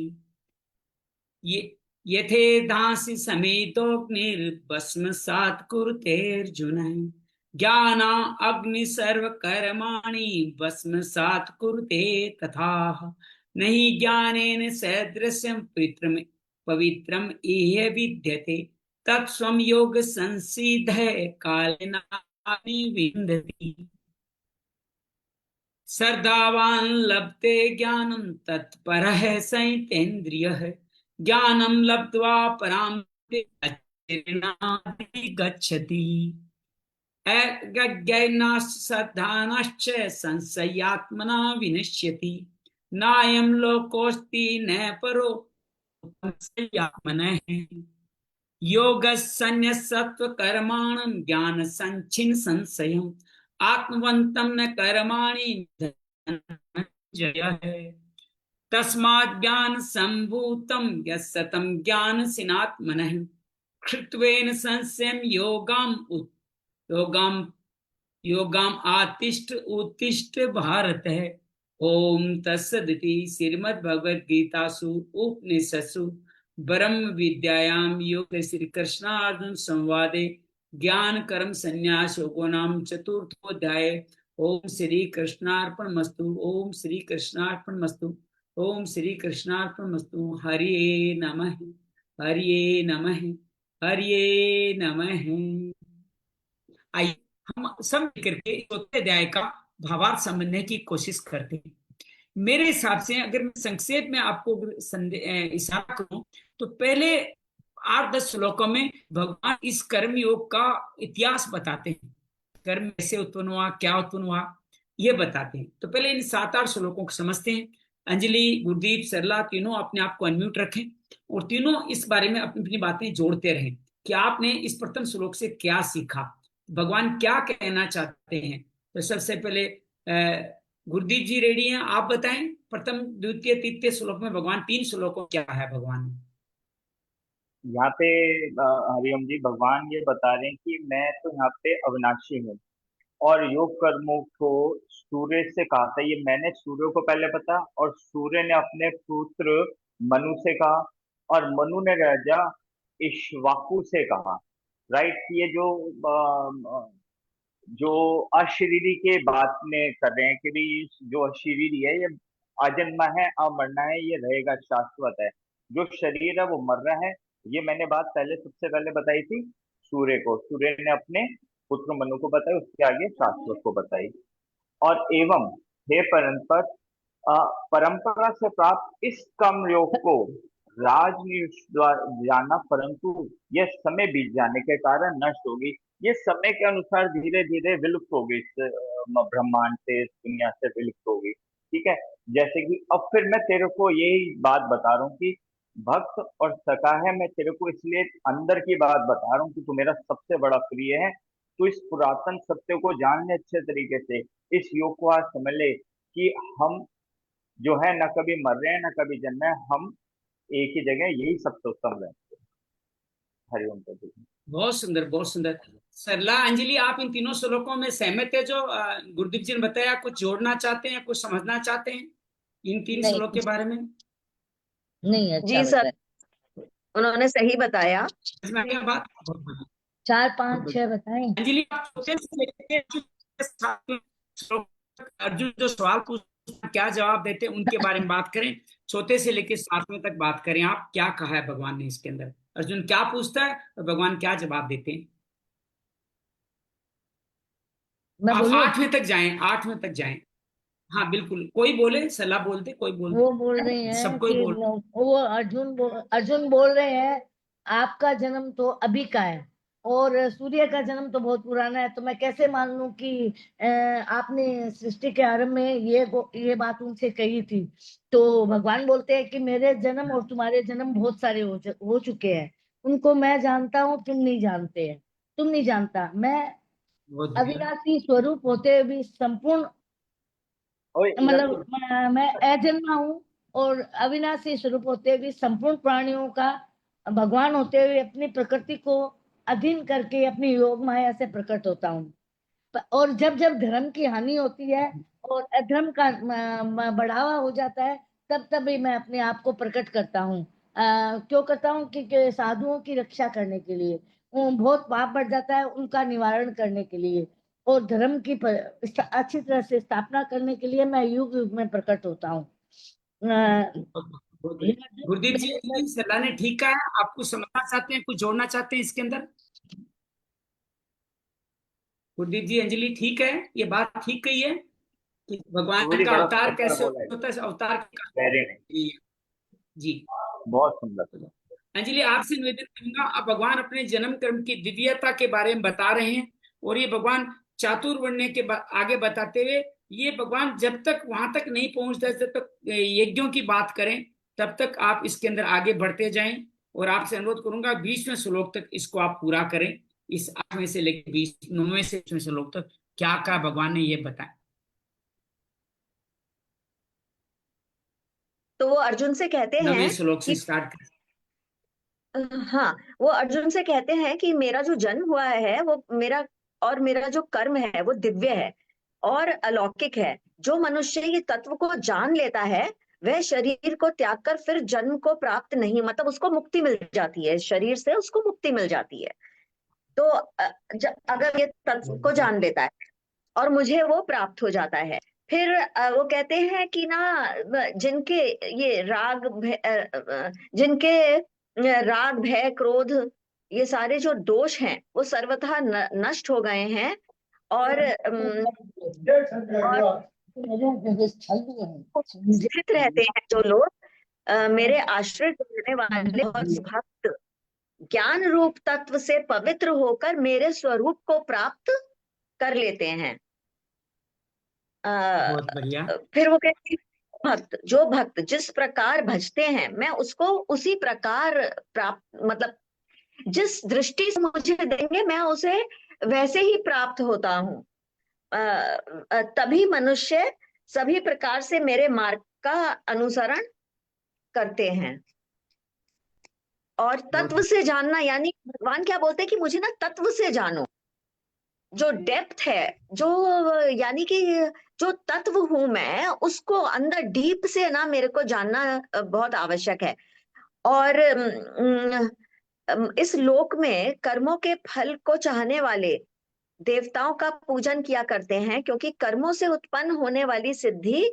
यथेधांसि समेतोऽग्निर्भस्मसात् कुरुतेऽर्जुन ज्ञाना अग्नि सर्वकर्माणि भस्मसात् कुरुते तथा नहि ज्ञानेन सदृशं पवित्रम् इह विद्यते तत्स्वं योग संसिद्धः कालेन विन्दति श्रद्धावान् लभते ज्ञानं तत्परः संयतेन्द्रियः ज्ञानं लब्ध्वा परां गच्छति अज्ञानाश्च संशयात्मना विनश्यति नायं लोकोऽस्ति न परो संशयात्मनः योगसंन्यसत्त्वकर्माणं ज्ञानसञ्छिन्न संशयम् आत्मवन्तं न कर्माणि धनञ्जयः तस्मात् ज्ञान संभूतं यस्सतं ज्ञानसिनात्मनः कृत्वेन संशयं योगाम आतिष्ठ उत्तिष्ठ भारत। ओम तत्सदिति श्रीमद्भगवद्गीतासु उपनिषत्सु ब्रह्म विद्यायां योग श्री कृष्णार्जुन संवादे ज्ञान कर्म संन्यास योगो नाम चतुर्थोध्याय। ओम श्री कृष्णार्पणमस्तु। ओम श्री कृष्णार्पणमस्तु। ओम श्री कृष्णार्पणमस्तु। हरिये नमः, हरिये नमः, हरिये नमः। आइए हम सब मिलकर के चौथे अध्याय का भावार्थ समझने की कोशिश करते हैं। मेरे हिसाब से अगर मैं संक्षेप में आपको इशारा करूं तो पहले 8-10 श्लोकों में भगवान इस कर्म योग का इतिहास बताते हैं। कर्म कैसे उत्पन्न हुआ, क्या उत्पन्न हुआ, ये बताते हैं। तो पहले इन 7-8 श्लोकों को समझते हैं। अंजलि, गुरदीप, सरला तीनों अपने आप को अनम्यूट रखें और तीनों इस बारे में अपनी अपनी बातें जोड़ते रहें कि आपने इस प्रथम श्लोक से क्या सीखा, भगवान क्या कहना चाहते हैं। तो सबसे पहले गुरदीप जी रेडी हैं, आप बताएं प्रथम द्वितीय तृतीय श्लोक में भगवान 3 श्लोकों क्या है भगवान। यहाँ पे हरिओम जी भगवान ये बता रहे हैं कि मैं तो यहाँ पे अविनाशी हूँ और योग कर्मों को सूर्य से कहा था। ये मैंने सूर्य को पहले पता और सूर्य ने अपने पुत्र मनु से कहा और मनु ने राजा इक्ष्वाकु से कहा। राइट, ये जो अशरीरी के बात में कर रहे हैं कि भी जो अशरीरी है ये अजन्मा है, अमरना है, ये रहेगा, शाश्वत है। जो शरीर है वो मर रहा है, ये मैंने बात पहले सबसे पहले बताई थी सूर्य को, सूर्य ने अपने पुत्र मनु को बताई, उसके आगे शाश्वत को बताई। और एवं हे परंपर, परंपरा से प्राप्त इस कर्म योग को राजनीति द्वारा जाना, परंतु यह समय बीत जाने के कारण नष्ट होगी। ये समय के अनुसार धीरे धीरे विलुप्त होगी, इस ब्रह्मांड से, इस दुनिया से विलुप्त होगी। ठीक है, जैसे कि अब फिर मैं तेरे को यही बात बता रहा हूँ कि भक्त और सखा है, मैं तेरे को इसलिए अंदर की बात बता रहा हूँ कि तू मेरा सबसे बड़ा प्रिय है। तो इस पुरातन सत्य को जान ले अच्छे तरीके से, इस योग को आज समझ ले कि हम जो है न कभी मर रहे हैं न कभी जन्म है, हम एक ही जगह, यही सबसे उत्तम है। हरिओम प्रभु। बहुत सुंदर, बहुत सुंदर। सरला, अंजलि, आप इन तीनों श्लोकों में सहमत है जो गुरुदीप जी ने बताया? कुछ जोड़ना चाहते हैं, कुछ समझना चाहते हैं इन 3 नहीं, श्लोक के बारे में? नहीं, अच्छा जी सर, बताया। उन्होंने सही बताया। समझ में आ गया बात? बहुत बढ़िया। 4, 5, 6 बताएं। अंजलि, आप छोटे से लेकर श्लोक तक अर्जुन जो सवाल पूछते क्या जवाब देते हैं उनके बारे में बात करें। छोटे से लेकर 7वें तक बात करें। आप क्या कहा है भगवान ने इसके अंदर? अर्जुन क्या पूछता है और भगवान क्या जवाब देते हैं? मैं आप बोलूं? 8वें तक जाएं, 8वें तक जाएं। हाँ बिल्कुल, कोई बोले, सलाह बोलते, कोई बोल, वो बोल रहे हैं सबको ही कि बोल। वो अर्जुन बोल रहे हैं आपका जन्म तो अभी का है और सूर्य का जन्म तो बहुत पुराना है, तो मैं कैसे मान लूं कि आपने सृष्टि के आरंभ में ये बात उनसे कही थी। तो भगवान बोलते हैं कि मेरे जन्म और तुम्हारे जन्म बहुत सारे हो चुके हैं, उनको मैं जानता हूँ, तुम नहीं जानते हैं, तुम नहीं जानता। मैं बहुत बढ़िया। अविनाशी स्वरूप होते हुए भी संपूर्ण, ओए मतलब मैं अजन्मा हूँ और अविनाशी स्वरूप होते हुए संपूर्ण प्राणियों का भगवान होते हुए अपनी प्रकृति को अधीन करके अपनी योग माया से प्रकट होता हूँ। और जब जब धर्म की हानि होती है और अधर्म का बढ़ावा हो जाता है, तब तब भी मैं अपने आप को प्रकट करता हूँ। क्यों करता हूँ? कि साधुओं की रक्षा करने के लिए। बहुत पाप बढ़ जाता है, उनका निवारण करने के लिए और धर्म की अच्छी तरह से स्थापना करने के लिए मैं युग युग में प्रकट होता हूँ। बहुत बढ़िया। गुरुदीप जी, सलाह ने ठीक कहा है। आप कुछ समझना चाहते हैं, कुछ जोड़ना चाहते हैं इसके अंदर? गुरुदीप जी, अंजलि ठीक है, ये बात ठीक कही है कि भगवान सूर्य का बड़ा अवतार सुंदर कैसे बोला है। होता है, अवतार वेरी नाइस, जी। बहुत सुंदर। अंजलि, आपसे निवेदन करूंगा, अब भगवान अपने जन्म कर्म की दिव्यता के बारे में बता रहे हैं और ये भगवान चातुर्वर्ण्य के आगे बताते हुए, ये भगवान जब तक वहां तक नहीं पहुंचता, जब तक यज्ञों की बात करें, तब तक आप इसके अंदर आगे बढ़ते जाएं। और आपसे अनुरोध करूंगा 20वें श्लोक तक इसको आप पूरा करें। इस 8वें से लेकर 9वें से 20वें श्लोक तक क्या कहा भगवान ने, ये बताएं। तो वो अर्जुन से कहते 9वें हैं श्लोक से कि स्टार्ट करें। हाँ, वो अर्जुन से कहते हैं कि मेरा जो जन्म हुआ है वो मेरा जो कर्म है वो दिव्य है और अलौकिक है। जो मनुष्य ये तत्व को जान लेता है वह शरीर को त्याग कर फिर जन्म को प्राप्त नहीं, मतलब उसको मुक्ति मिल जाती है, शरीर से उसको मुक्ति मिल जाती है। तो अगर ये तत्व को जान लेता है और मुझे वो प्राप्त हो जाता है, फिर वो कहते हैं कि ना जिनके ये जिनके राग भय क्रोध ये सारे जो दोष हैं वो सर्वथा नष्ट हो गए हैं और स्थित रहते हैं जो लोग मेरे आश्रित रहने वाले और भक्त ज्ञान रूप तत्व से पवित्र होकर मेरे स्वरूप को प्राप्त कर लेते हैं। बहुत बढ़िया। फिर वो कहते हैं जो भक्त जिस प्रकार भजते हैं मैं उसको उसी प्रकार प्राप्त, मतलब जिस दृष्टि से मुझे देंगे मैं उसे वैसे ही प्राप्त होता हूँ। तभी मनुष्य सभी प्रकार से मेरे मार्ग का अनुसरण करते हैं। और तत्व से जानना यानी भगवान क्या बोलते हैं कि मुझे ना तत्व से जानो, जो डेप्थ है, जो यानी कि जो तत्व हूं मैं उसको अंदर डीप से ना मेरे को जानना बहुत आवश्यक है। और इस लोक में कर्मों के फल को चाहने वाले देवताओं का पूजन किया करते हैं क्योंकि कर्मों से उत्पन्न होने वाली सिद्धि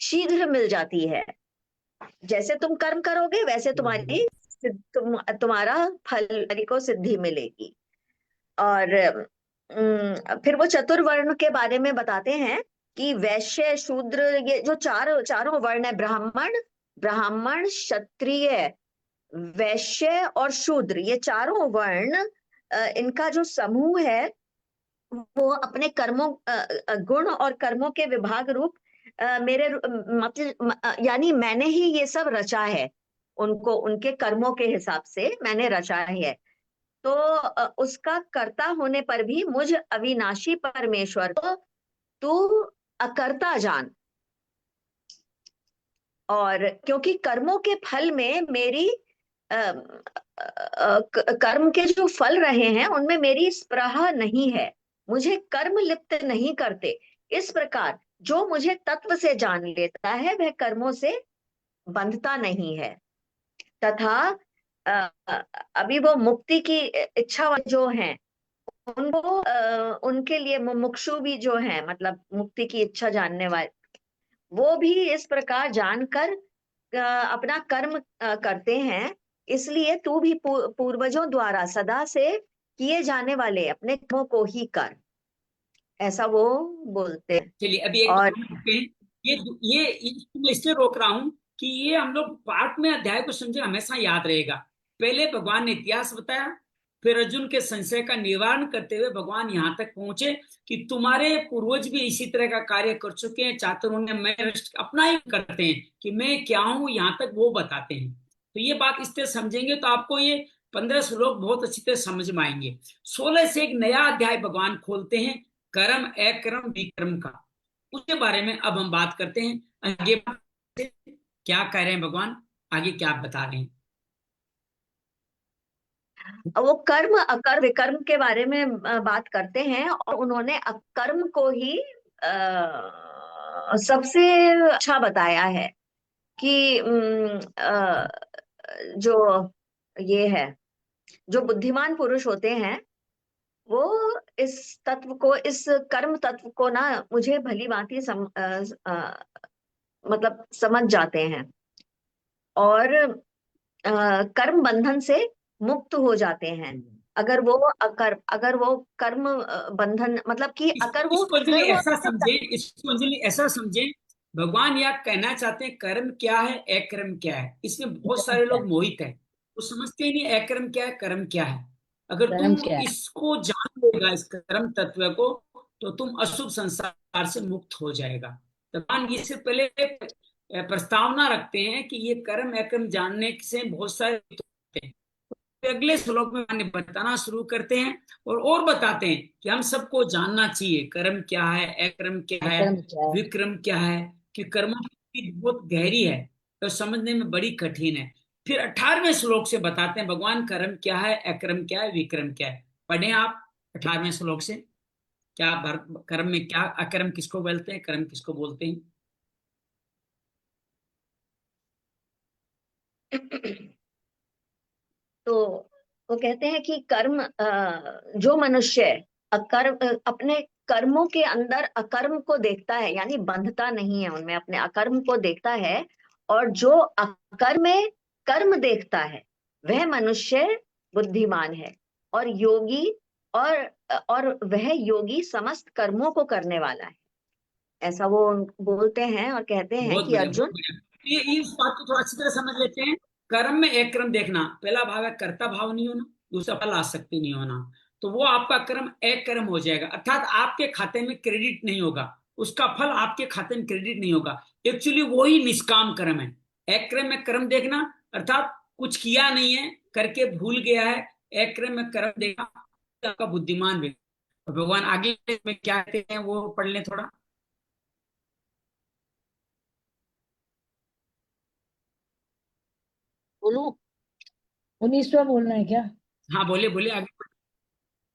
शीघ्र मिल जाती है। जैसे तुम कर्म करोगे वैसे तुम्हारी तुम्हारा फल को सिद्धि मिलेगी। और फिर वो चतुर्वर्ण के बारे में बताते हैं कि वैश्य, शूद्र, ये जो चारों वर्ण है, ब्राह्मण, क्षत्रिय, वैश्य और शूद्र, ये चारों वर्ण, इनका जो समूह है वो अपने कर्मों, गुण और कर्मों के विभाग रूप, मेरे मतलब यानी मैंने ही ये सब रचा है, उनको उनके कर्मों के हिसाब से मैंने रचा है। तो उसका कर्ता होने पर भी मुझ अविनाशी परमेश्वर को तू अकर्ता जान। और क्योंकि कर्मों के फल में मेरी कर्म के जो फल रहे हैं उनमें मेरी स्पृहा नहीं है, मुझे कर्म लिप्त नहीं करते। इस प्रकार जो मुझे तत्व से जान लेता है वह कर्मों से बंधता नहीं है, तथा अभी वो मुक्ति की इच्छा वाले जो हैं उनको, उनके लिए मुमुक्षु भी जो हैं, मतलब मुक्ति की इच्छा जानने वाले, वो भी इस प्रकार जानकर अपना कर्म करते हैं। इसलिए तू भी पूर्वजों द्वारा सदा से किए जाने वाले अपने कर्मों को ही कर, ऐसा वो बोलते हैं। चलिए अभी एक और बात करते हैं। मैं इसलिए रोक रहा हूं कि ये हम लोग पाठ में अध्याय को समझे, हमेशा याद रहेगा। पहले भगवान ने इतिहास बताया, फिर अर्जुन के संशय का निवारण करते हुए भगवान यहाँ तक पहुंचे कि तुम्हारे पूर्वज भी इसी तरह का कार्य कर चुके हैं, चातुर्य में अपना ही करते हैं कि मैं क्या हूं, यहाँ तक वो बताते हैं। तो ये बात इस तरह समझेंगे तो आपको ये 15 श्लोक बहुत अच्छी तरह समझ में आएंगे। 16 से एक नया अध्याय भगवान खोलते हैं, कर्म अकर्म विकर्म का। उसके बारे में अब हम बात करते हैं। आगे क्या कह रहे हैं भगवान, आगे क्या बता रहे हैं। वो कर्म अकर्म विकर्म के बारे में बात करते हैं, और उन्होंने अकर्म को ही सबसे अच्छा बताया है कि जो ये है, जो बुद्धिमान पुरुष होते हैं वो इस तत्व को, इस कर्म तत्व को ना मुझे भली भांति मतलब समझ जाते हैं, और कर्म बंधन से मुक्त हो जाते हैं। अगर वो कर्म बंधन, मतलब कि इसको अंजलि ऐसा समझे, इसको अंजलि ऐसा समझे, भगवान यह कहना चाहते हैं कर्म क्या है अकर्म क्या है। इसमें बहुत सारे लोग मोहित हैं, वो समझते ही नहीं अकर्म क्या है कर्म क्या है। अगर कर्म तुम क्या है? इसको जान लेगा, इस कर्म तत्व को, तो तुम अशुभ संसार से मुक्त हो जाएगा। भगवान इससे पहले प्रस्तावना रखते हैं कि ये कर्म अकर्म जानने से बहुत सारे होते हैं। अगले श्लोक में बताना शुरू करते हैं और बताते हैं कि हम सबको जानना चाहिए कर्म क्या है अकर्म क्या है कर्म क्या है? विक्रम क्या है, कि कर्मों की बहुत गहरी है तो समझने में बड़ी कठिन है। फिर 18वें श्लोक से बताते हैं भगवान कर्म क्या है अकर्म क्या है विक्रम क्या है। पढ़े आप 18वें श्लोक से, क्या कर्म में क्या, अकर्म किसको बोलते हैं, कर्म किसको बोलते हैं। तो वो कहते हैं कि कर्म, जो मनुष्य अपने कर्मों के अंदर अकर्म को देखता है, यानी बंधता नहीं है उनमें, अपने अकर्म को देखता है, और जो अकर्म में कर्म देखता है वह मनुष्य बुद्धिमान है और योगी, और वह योगी समस्त कर्मों को करने वाला है, ऐसा वो बोलते हैं। और कहते हैं बहुत कि बढ़िया बहुत अर्जुन, बढ़िया। ये इस बात को थोड़ा अच्छी तरह समझ लेते हैं। कर्म में एक क्रम देखना, पहला भाग है कर्ता भाव नहीं होना, दूसरा फल आसक्ति नहीं होना। तो वो आपका कर्म एक कर्म हो जाएगा, अर्थात आपके खाते में क्रेडिट नहीं होगा, उसका फल आपके खाते में क्रेडिट नहीं होगा। एक्चुअली वो ही निष्काम कर्म है। एक कर्म में कर्म देखना अर्थात कुछ किया नहीं है, करके भूल गया है। एक कर्म में कर्म देखना आपका बुद्धिमान भी। भगवान आगे में क्या कहते हैं वो पढ़ लें थोड़ा। बोलू? 19वां बोलना है क्या? हाँ बोले बोले आगे।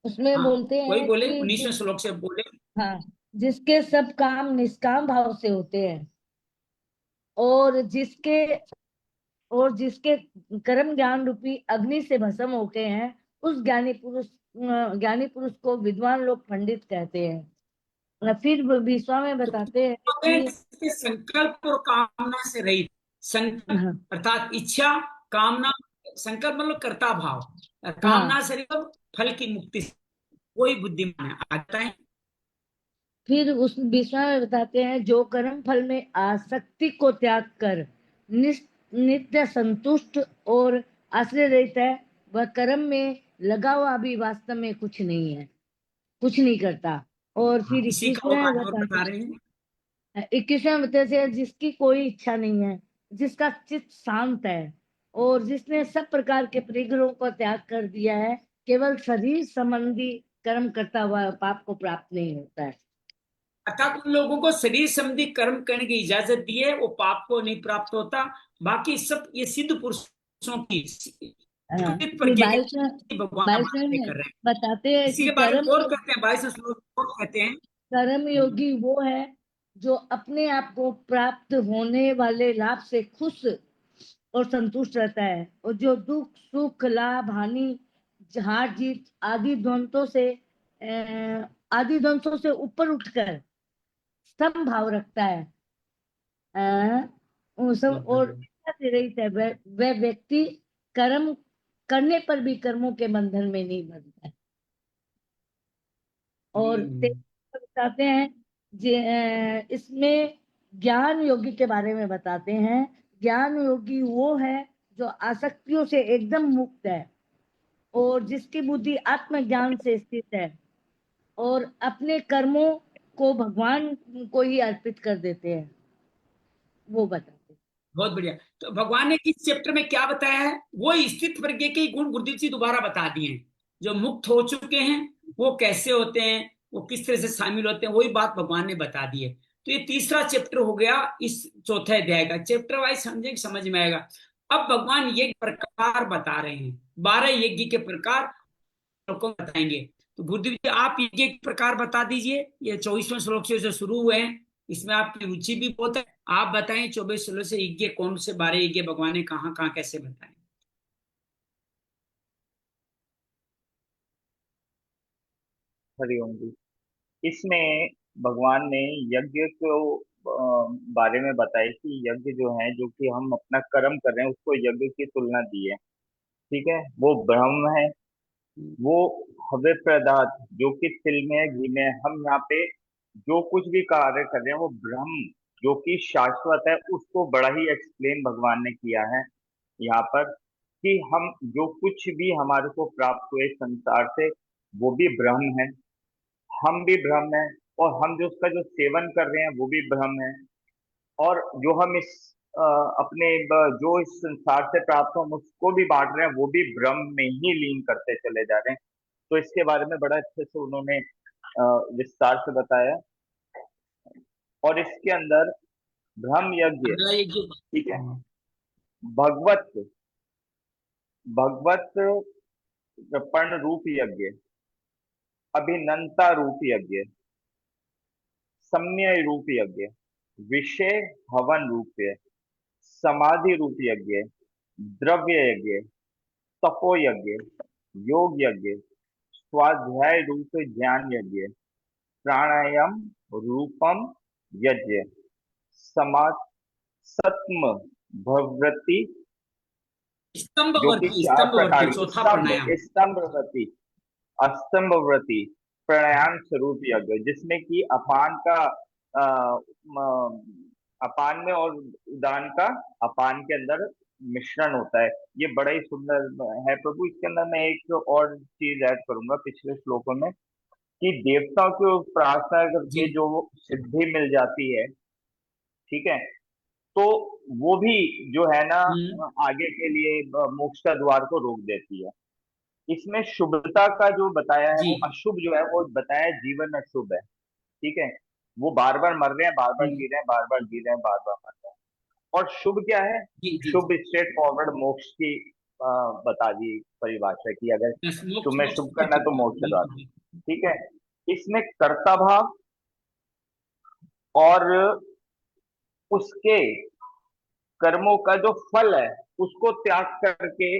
उसमें हाँ बोलते वही हैं बोले, कि 19वें श्लोक से बोले। हाँ, जिसके सब काम निष्काम भाव से होते हैं, और जिसके कर्म ज्ञान रूपी अग्नि से भस्म होते हैं, उस ज्ञानी पुरुष को विद्वान लोग पंडित कहते हैं। फिर 20वां में तो बताते हैं कि जिसके संकल्प और कामना से रहित, संकल्प हाँ, अर्थात इच्छा कामना संकल्प मतलब कर्ता भाव, कामना से फल की मुक्ति से कोई बुद्धिमान है। आता है फिर उस विषय में बताते हैं, जो कर्म फल में आसक्ति को त्याग कर नित्य संतुष्ट और आश्रय रहित है, वह कर्म में लगा हुआ भी वास्तव में कुछ नहीं है, कुछ नहीं करता। और फिर इसी का 21वें और बताते बता रहे हैं। हैं, 21वें बताते हैं, जिसकी कोई इच्छा नहीं है, जिसका चित्त शांत है और जिसने सब प्रकार के परिग्रहों को त्याग कर दिया है, केवल शरीर संबंधी कर्म करता हुआ पाप को प्राप्त नहीं होता है। अर्थात उन लोगों को शरीर संबंधी कर्म करने की इजाजत दी है, वो पाप को नहीं प्राप्त होता। बाकी सब ये सिद्ध पुरुषों की हाँ, विपरीत फिर प्रज्ञा बाईस की भगवान बाईसवें बातें में कर रहे हैं। बताते हैं इसी कि के बारे में और कहते हैं, 22 श्लोक और कहते हैं। कर्म योगी वो है जो अपने आप को प्राप्त होने वाले लाभ से खुश और संतुष्ट रहता है, और जो दुख सुख लाभ हानि हार जीत आदि द्वंद्वों से ऊपर उठकर सम भाव रखता है। वो सब और इच्छा से रहित है, वह व्यक्ति कर्म करने पर भी कर्मों के बंधन में नहीं बंधता है। और बताते हैं इसमें ज्ञान योगी के बारे में बताते हैं। ज्ञान योगी वो है जो आसक्तियों से एकदम मुक्त है और जिसकी बुद्धि आत्मज्ञान से स्थित है और अपने कर्मों को भगवान को ही अर्पित कर देते हैं, वो बताते हैं। बहुत बढ़िया। तो भगवान ने इस चैप्टर में क्या बताया है, वो स्थित प्रज्ञ के गुण गुरुदेव जी दोबारा बता दिए हैं। जो मुक्त हो चुके हैं वो कैसे होते हैं, वो किस तरह से शामिल होते हैं, वही बात भगवान ने बता दी है। तो ये तीसरा चैप्टर हो गया इस चौथे अध्याय का। चैप्टर वाइज समझेंगे समझ में आएगा। अब भगवान यज्ञ प्रकार बता रहे हैं, 12 यज्ञ के प्रकार को बताएंगे। तो गुरुदेव जी आप यज्ञ के प्रकार बता दीजिए। ये 24वें श्लोक से जो शुरू हुए हैं, इसमें आपकी रुचि भी बहुत है। आप बताएं 24 श्लोक से यज्ञ कौन से 12 यज्ञ भगवान ने कहाँ कहाँ कैसे बताए। हरिओम जी। इसमें भगवान ने यज्ञ को बारे में बताया कि यज्ञ जो है, जो कि हम अपना कर्म कर रहे हैं, उसको यज्ञ की तुलना दी है। ठीक है, वो ब्रह्म है, वो हव्य पदार्थ जो कि तिल में है, घी में है। हम यहाँ पे जो कुछ भी कार्य कर रहे हैं वो ब्रह्म जो कि शाश्वत है, उसको बड़ा ही एक्सप्लेन भगवान ने किया है यहाँ पर, कि हम जो कुछ भी हमारे को प्राप्त हुए संसार से, वो भी ब्रह्म है, हम भी ब्रह्म है, और हम जो उसका जो सेवन कर रहे हैं वो भी ब्रह्म है। और जो हम इस जो इस संसार से प्राप्त हम उसको भी बांट रहे हैं, वो भी ब्रह्म में ही लीन करते चले जा रहे हैं। तो इसके बारे में बड़ा अच्छे से उन्होंने विस्तार से बताया। और इसके अंदर ब्रह्म यज्ञ, अगला यज्ञ ठीक है, भगवत भगवत पर्ण रूप यज्ञ, अभिनंता रूप यज्ञ, सम्य रूप यज्ञ, विषय हवन रूप यज्ञ, समाधि रूप यज्ञ, द्रव्य यज्ञ, तपो यज्ञ, योग यज्ञ, स्वाध्याय रूप ज्ञान यज्ञ, प्राणायाम रूपम यज्ञ, समा सत्म भवृति, जो कि चार प्रकार स्तंभवर्ती की चौथा स्तंभ प्राणायाम। स्तंभवृत्ति, अस्तंभवृत्ति, प्राणायाम स्वरूप यज्ञ, जिसमें कि अपान का अपान में और उदान का अपान के अंदर मिश्रण होता है। ये बड़ा ही सुंदर है प्रभु। इसके अंदर मैं एक और चीज ऐड करूंगा पिछले श्लोकों में, कि देवताओं को प्रार्थना जी करके जो सिद्धि मिल जाती है, ठीक है, तो वो भी जो है ना, आगे के लिए मोक्ष का द्वार को रोक देती है। इसमें शुभता का जो बताया है, जी वो अशुभ जो है वो बताया है, जीवन अशुभ है। ठीक है, वो बार बार मर रहे हैं, बार बार जी रहे हैं, बार बार जी रहे हैं, बार बार मर रहे हैं। और शुभ क्या है? जी जी शुभ स्ट्रेट फॉरवर्ड मोक्ष की बता दी परिभाषा की, अगर बस मोक्ष तुम्हें मोक्ष शुभ की करना है तो तुलना, मोक्ष द्वार। बिल्कुल बिल्कुल। ठीक है, इसमें कर्ता भाव और उसके कर्मों का जो फल है उसको त्याग करके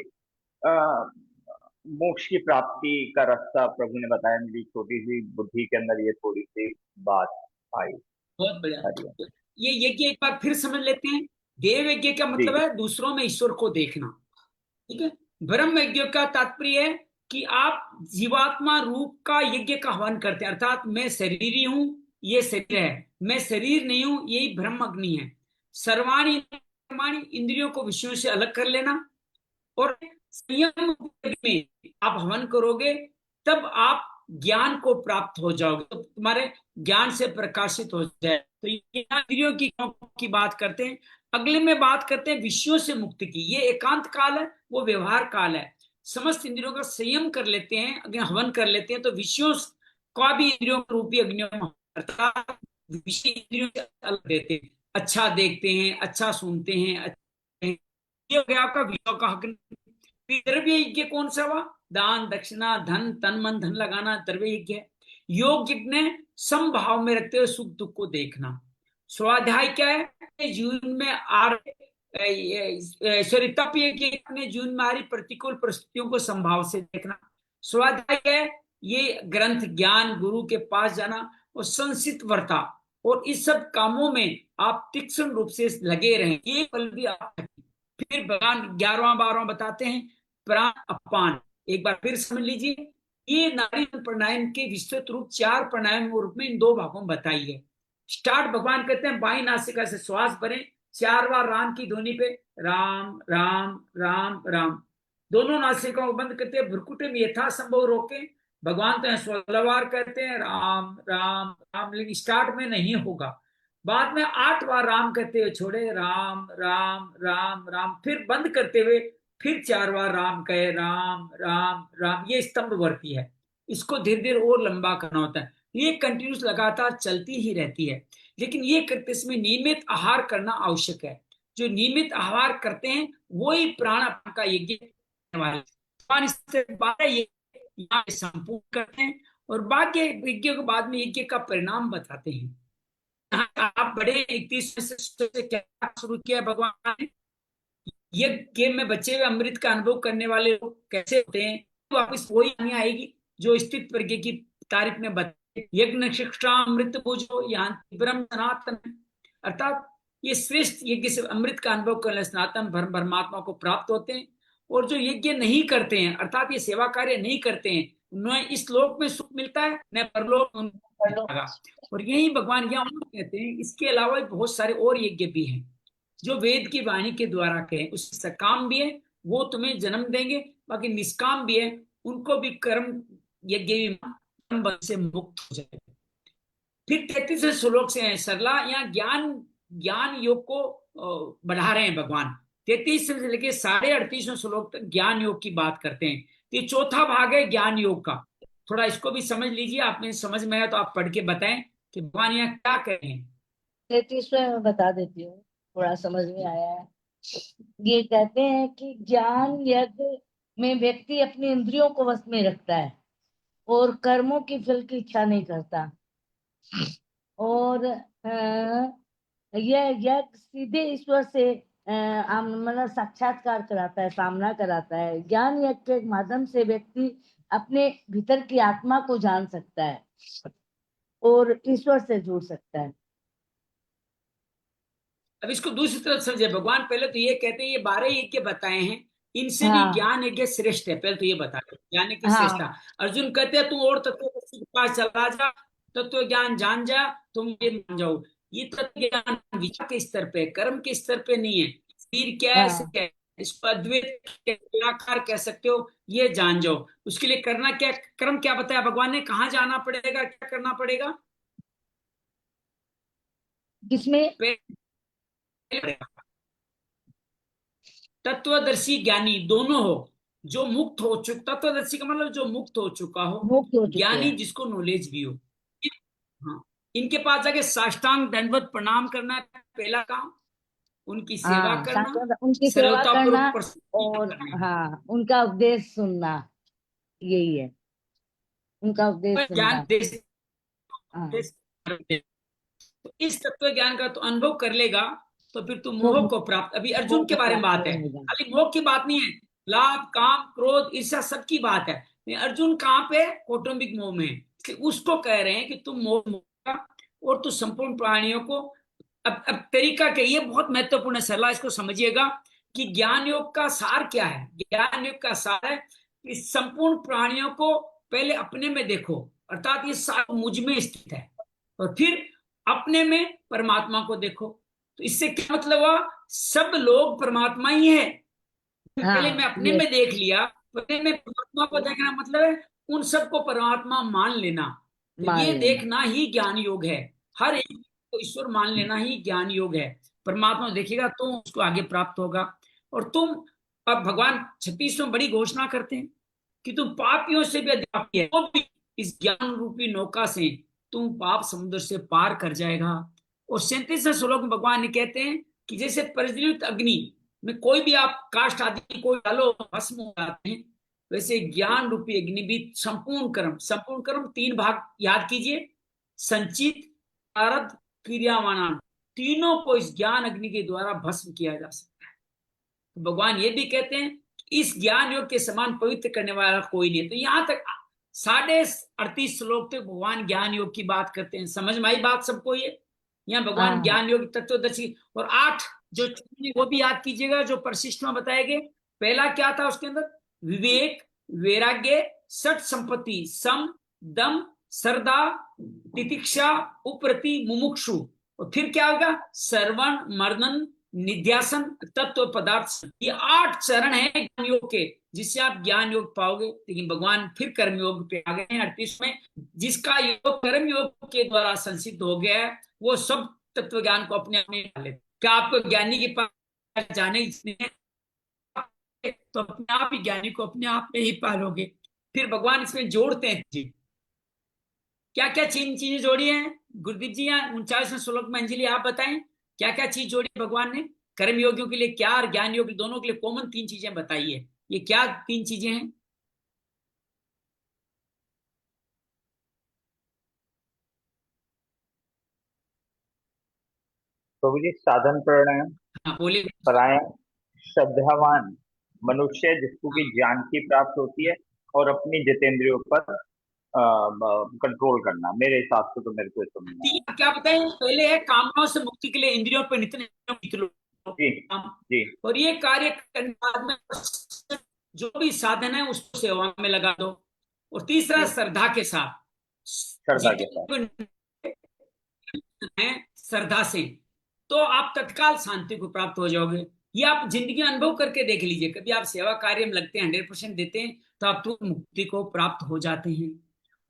मोक्ष की प्राप्ति का रास्ता प्रभु ने बताया। मेरी छोटी सी बुद्धि के अंदर ये थोड़ी सी बात आई। बहुत बढ़िया। हरिओम तो ये यज्ञ एक बार फिर समझ लेते हैं। देव यज्ञ का जी। मतलब है दूसरों में ईश्वर को देखना। ठीक है, ब्रह्म यज्ञ का तात्पर्य है कि आप जीवात्मा रूप का यज्ञ का हवन करते हैं, अर्थात मैं शरीरी हूं, ये शरीर है, मैं शरीर नहीं हूं, यही ब्रह्म अग्नि है। सर्वाणी कर्माणि, इंद्रियों को विषयों से अलग कर लेना, और संयम में आप हवन करोगे तब आप ज्ञान को प्राप्त हो जाओगे, तो तुम्हारे ज्ञान से प्रकाशित हो जाए। तो ये इंद्रियों की बात करते हैं। अगले में बात करते हैं विषयों से मुक्ति की। ये एकांत काल है, वो व्यवहार काल है। समस्त इंद्रियों का संयम कर लेते हैं, अगर हवन कर लेते हैं तो विषयों का भी इंद्रियों रूपी अग्नियों में, अर्थात विषय इंद्रियों से अलग देते हैं। अच्छा देखते हैं, अच्छा सुनते हैं, ये हो गया आपका विषयों का हक। द्रव्य यज्ञ कौन सा हुआ? दान, दक्षिणा, धन, तन मन धन लगाना द्रव्य यज्ञ है। योग यज्ञ ने समभाव में रखते हुए सुख दुख को देखना। स्वाध्याय क्या है? जीवन में सॉरी तप यज्ञ अपने जीवन में आ रही प्रतिकूल परिस्थितियों को संभाव से देखना। स्वाध्याय है ये ग्रंथ ज्ञान गुरु के पास जाना और संसित वर्ता, और इस सब कामों में आप तीक्ष्ण रूप से लगे रहें, ये पल भी आप। फिर भगवान 11वां 12वां बताते हैं प्राण अपान। एक बार फिर समझ लीजिए, ये नाड़ी प्राणायाम के विस्तृत रूप 4 प्राणायाम रूप में इन 2 भागों में बताई है। स्टार्ट भगवान कहते हैं बाई नासिका से श्वास भरें 4 बार राम की ध्वनि पे, राम राम राम राम। दोनों नासिकाओं को बंद करते हैं, भ्रुकुटी में यथासंभव रोके। भगवान तो 16 बार कहते हैं राम राम राम, लेकिन स्टार्ट में नहीं होगा। बाद में 8 बार राम कहते हुए छोड़े, राम राम राम राम। फिर बंद करते हुए फिर 4 बार राम कहे, राम राम राम। ये स्तंभ वर्ती है, इसको धीरे धीरे और लंबा करना होता है। ये कंटिन्यूस लगातार चलती ही रहती है, लेकिन ये करते समय नियमित आहार करना आवश्यक है। जो नियमित आहार करते हैं वही प्राण का यज्ञ वाले यहाँ संपूर्ण करते हैं, और बाकी यज्ञ के बाद में यज्ञ का परिणाम बताते हैं। आप बड़े 31 से क्या शुरू किया भगवान ने? यज्ञ में बचे हुए अमृत का अनुभव करने वाले लोग कैसे होते हैं, वापस वही नहीं आएगी जो स्थित प्रज्ञ की तारीफ में बताए। यज्ञ शिक्षा अमृत पूजो यहाँ ब्रह्म सनातन, अर्थात ये श्रेष्ठ यज्ञ से अमृत का अनुभव करने सनातन परमात्मा को प्राप्त होते हैं। और जो यज्ञ नहीं करते हैं, अर्थात ये सेवा कार्य नहीं करते हैं, उन्हें इस लोक में सुख मिलता है, न परलोक उनको। और यही भगवान यहाँ कहते हैं। इसके अलावा बहुत सारे और यज्ञ भी हैं जो वेद की वाणी के द्वारा कहे, उससे सकाम भी है, वो तुम्हें जन्म देंगे, बाकी निष्काम भी है, उनको भी कर्म यज्ञ भी कर्म से मुक्त हो जाए। फिर 33वें श्लोक से है सरला, यहाँ ज्ञान योग को बढ़ा रहे हैं भगवान। 33 से लेके 38वें श्लोक तक ज्ञान योग की बात करते हैं। ये चौथा भाग है ज्ञान योग का। थोड़ा इसको भी समझ लीजिए, आप में समझ में आया तो आप पढ़ के बताएं कि भगवान यहाँ क्या कह रहे हैं। 33वें में बता देती हूँ, थोड़ा समझ में आया है। ये कहते हैं कि ज्ञान यज्ञ में व्यक्ति अपनी इंद्रियों को वश में रखता है और कर्मों की फल की इच्छा नहीं करता, और यह यज्ञ सीधे ईश्वर से मतलब साक्षात्कार कराता है, सामना कराता है। ज्ञान यज्ञ के माध्यम से व्यक्ति अपने भीतर की आत्मा को जान सकता है और ईश्वर से जुड़ सकता है। अब इसको दूसरी तरफ समझे। भगवान पहले तो ये कहते हैं ये 12 यज्ञ बताए हैं, इनसे भी ज्ञान यज्ञ श्रेष्ठ है। पहले तो ये बता दो ज्ञान यज्ञ श्रेष्ठ। अर्जुन कहते हैं तू और तत्व के पास चला जा, तत्व ज्ञान जान जा, तुम ये मान जाओ। ये तत्व ज्ञान विचार के स्तर पे, कर्म के स्तर पे नहीं है। शरीर क्या है, इसको अद्वैत निराकार कह सकते हो, ये जान जाओ। उसके लिए करना क्या, कर्म क्या बताया भगवान ने, कहाँ जाना पड़ेगा, क्या करना पड़ेगा? किसमें? तत्वदर्शी ज्ञानी दोनों हो, जो मुक्त हो चुका, तत्वदर्शी का मतलब जो मुक्त हो चुका हो, ज्ञानी जिसको नॉलेज भी हो। हाँ, इनके पास जाके साष्टांग दंडवत प्रणाम करना है पहला काम, उनकी सेवा करना, उनकी सेवा करना और करना, उनका उपदेश सुनना, यही है उनका उपदेश ज्ञान सुनना। तो इस तत्व ज्ञान का तो अनुभव कर लेगा तो फिर तू मोह को प्राप्त। अभी अर्जुन के बारे में बात है, खाली मोह की बात नहीं है, लाभ काम क्रोध ईर्ष्या सबकी बात है। अर्जुन कहाँ पे? कौटुंबिक मोह में। उसको कह रहे हैं कि तुम मोह और तू संपूर्ण प्राणियों को अब तरीका के, ये बहुत महत्वपूर्ण है, सलाह इसको समझिएगा कि ज्ञान योग का सार क्या है। ज्ञान योग का सार है कि संपूर्ण प्राणियों को पहले अपने में देखो, अर्थात ये सारा मुझ में स्थित है, और फिर अपने में परमात्मा को देखो। तो इससे क्या मतलब हुआ, सब लोग परमात्मा ही है। पहले मैं हाँ अपने ये में देख लिया, पहले मैं परमात्मा को देखना मतलब है उन सबको परमात्मा मान लेना। तो मान ये लेना। देखना ही ज्ञान योग है। हर एक को ईश्वर मान लेना ही ज्ञान योग है। परमात्मा देखेगा तो उसको आगे प्राप्त होगा। और तुम, अब भगवान 36 में बड़ी घोषणा करते हैं कि तुम पापियों से भी अधिक पापी है, तो भी इस ज्ञान रूपी नौका से तुम पाप समुद्र से पार कर जाएगा। और 37वें श्लोक में भगवान ने कहते हैं कि जैसे प्रज्वलित अग्नि में कोई भी आप काष्ठ आदि कोई डालो भस्म हो जाते हैं, वैसे ज्ञान रूपी अग्नि भी संपूर्ण कर्म 3 भाग याद कीजिए, संचित, प्रारब्ध, क्रियावान, तीनों को इस ज्ञान अग्नि के द्वारा भस्म किया जा सकता है। तो भगवान ये भी कहते हैं कि इस ज्ञान योग के समान पवित्र करने वाला कोई नहीं। तो यहां तक 38.5 श्लोक तक भगवान ज्ञान योग की बात करते हैं। समझ में आई बात सबको ये? यहाँ भगवान हाँ ज्ञान योग तत्वदर्शी। और 8 जो वो भी याद कीजिएगा, जो परिशिष्ट में बताए गए। पहला क्या था उसके अंदर, विवेक, वैराग्य, सठ संपत्ति, सम, दम, श्रद्धा, तितिक्षा, उपरति, मुमुक्षु। और फिर क्या होगा, श्रवण, मर्दन, निध्यासन, तत्व पदार्थ। ये 8 चरण है ज्ञान योग के, जिससे आप ज्ञान योग पाओगे। लेकिन भगवान फिर कर्म योग पे आ गए हैं 38 में, जिसका योग कर्म योग के द्वारा संसिद्ध हो गया है, वो सब तत्व ज्ञान को अपने आप में डाले। क्या आपको ज्ञानी के पास जाने तो अपने आप ही ज्ञानी को अपने आप में ही पालोगे। फिर भगवान इसमें जोड़ते हैं जी, क्या क्या चीजें जोड़ी हैं गुरुदीप जी? यहाँ 39वें श्लोक में अंजलि आप बताएं, क्या क्या चीज जोड़ी भगवान ने कर्म योगियों के लिए, क्या और ज्ञान योग दोनों के लिए कॉमन 3 चीजें बताइए। ये क्या 3 चीजें हैं? प्रभु जी, साधन प्राणायाम, हाँ बोलिए। परायण, श्रद्धावान मनुष्य जिसको कि हाँ, ज्ञान की प्राप्त होती है, और अपनी जितेंद्रियों पर कंट्रोल करना। मेरे हिसाब से तो मेरे को ये समझ में आया। 3 क्या बताएं? पहले है कामनाओं से मुक्ति के लिए इंद्रियों पर नित्य जी जी और ये कार्य करने बाद में जो भी साधन है उसको सेवा में लगा दो। और तीसरा, जी, श्रद्धा के साथ, श्रद्धा के साथ। जितने हैं श्रद्धा से, तो आप तत्काल शांति को प्राप्त हो जाओगे। ये आप जिंदगी में अनुभव करके देख लीजिए। कभी आप सेवा कार्य में लगते हैं, 100% देते हैं, तो आप तो मुक्ति को प्राप्त हो जाते हैं।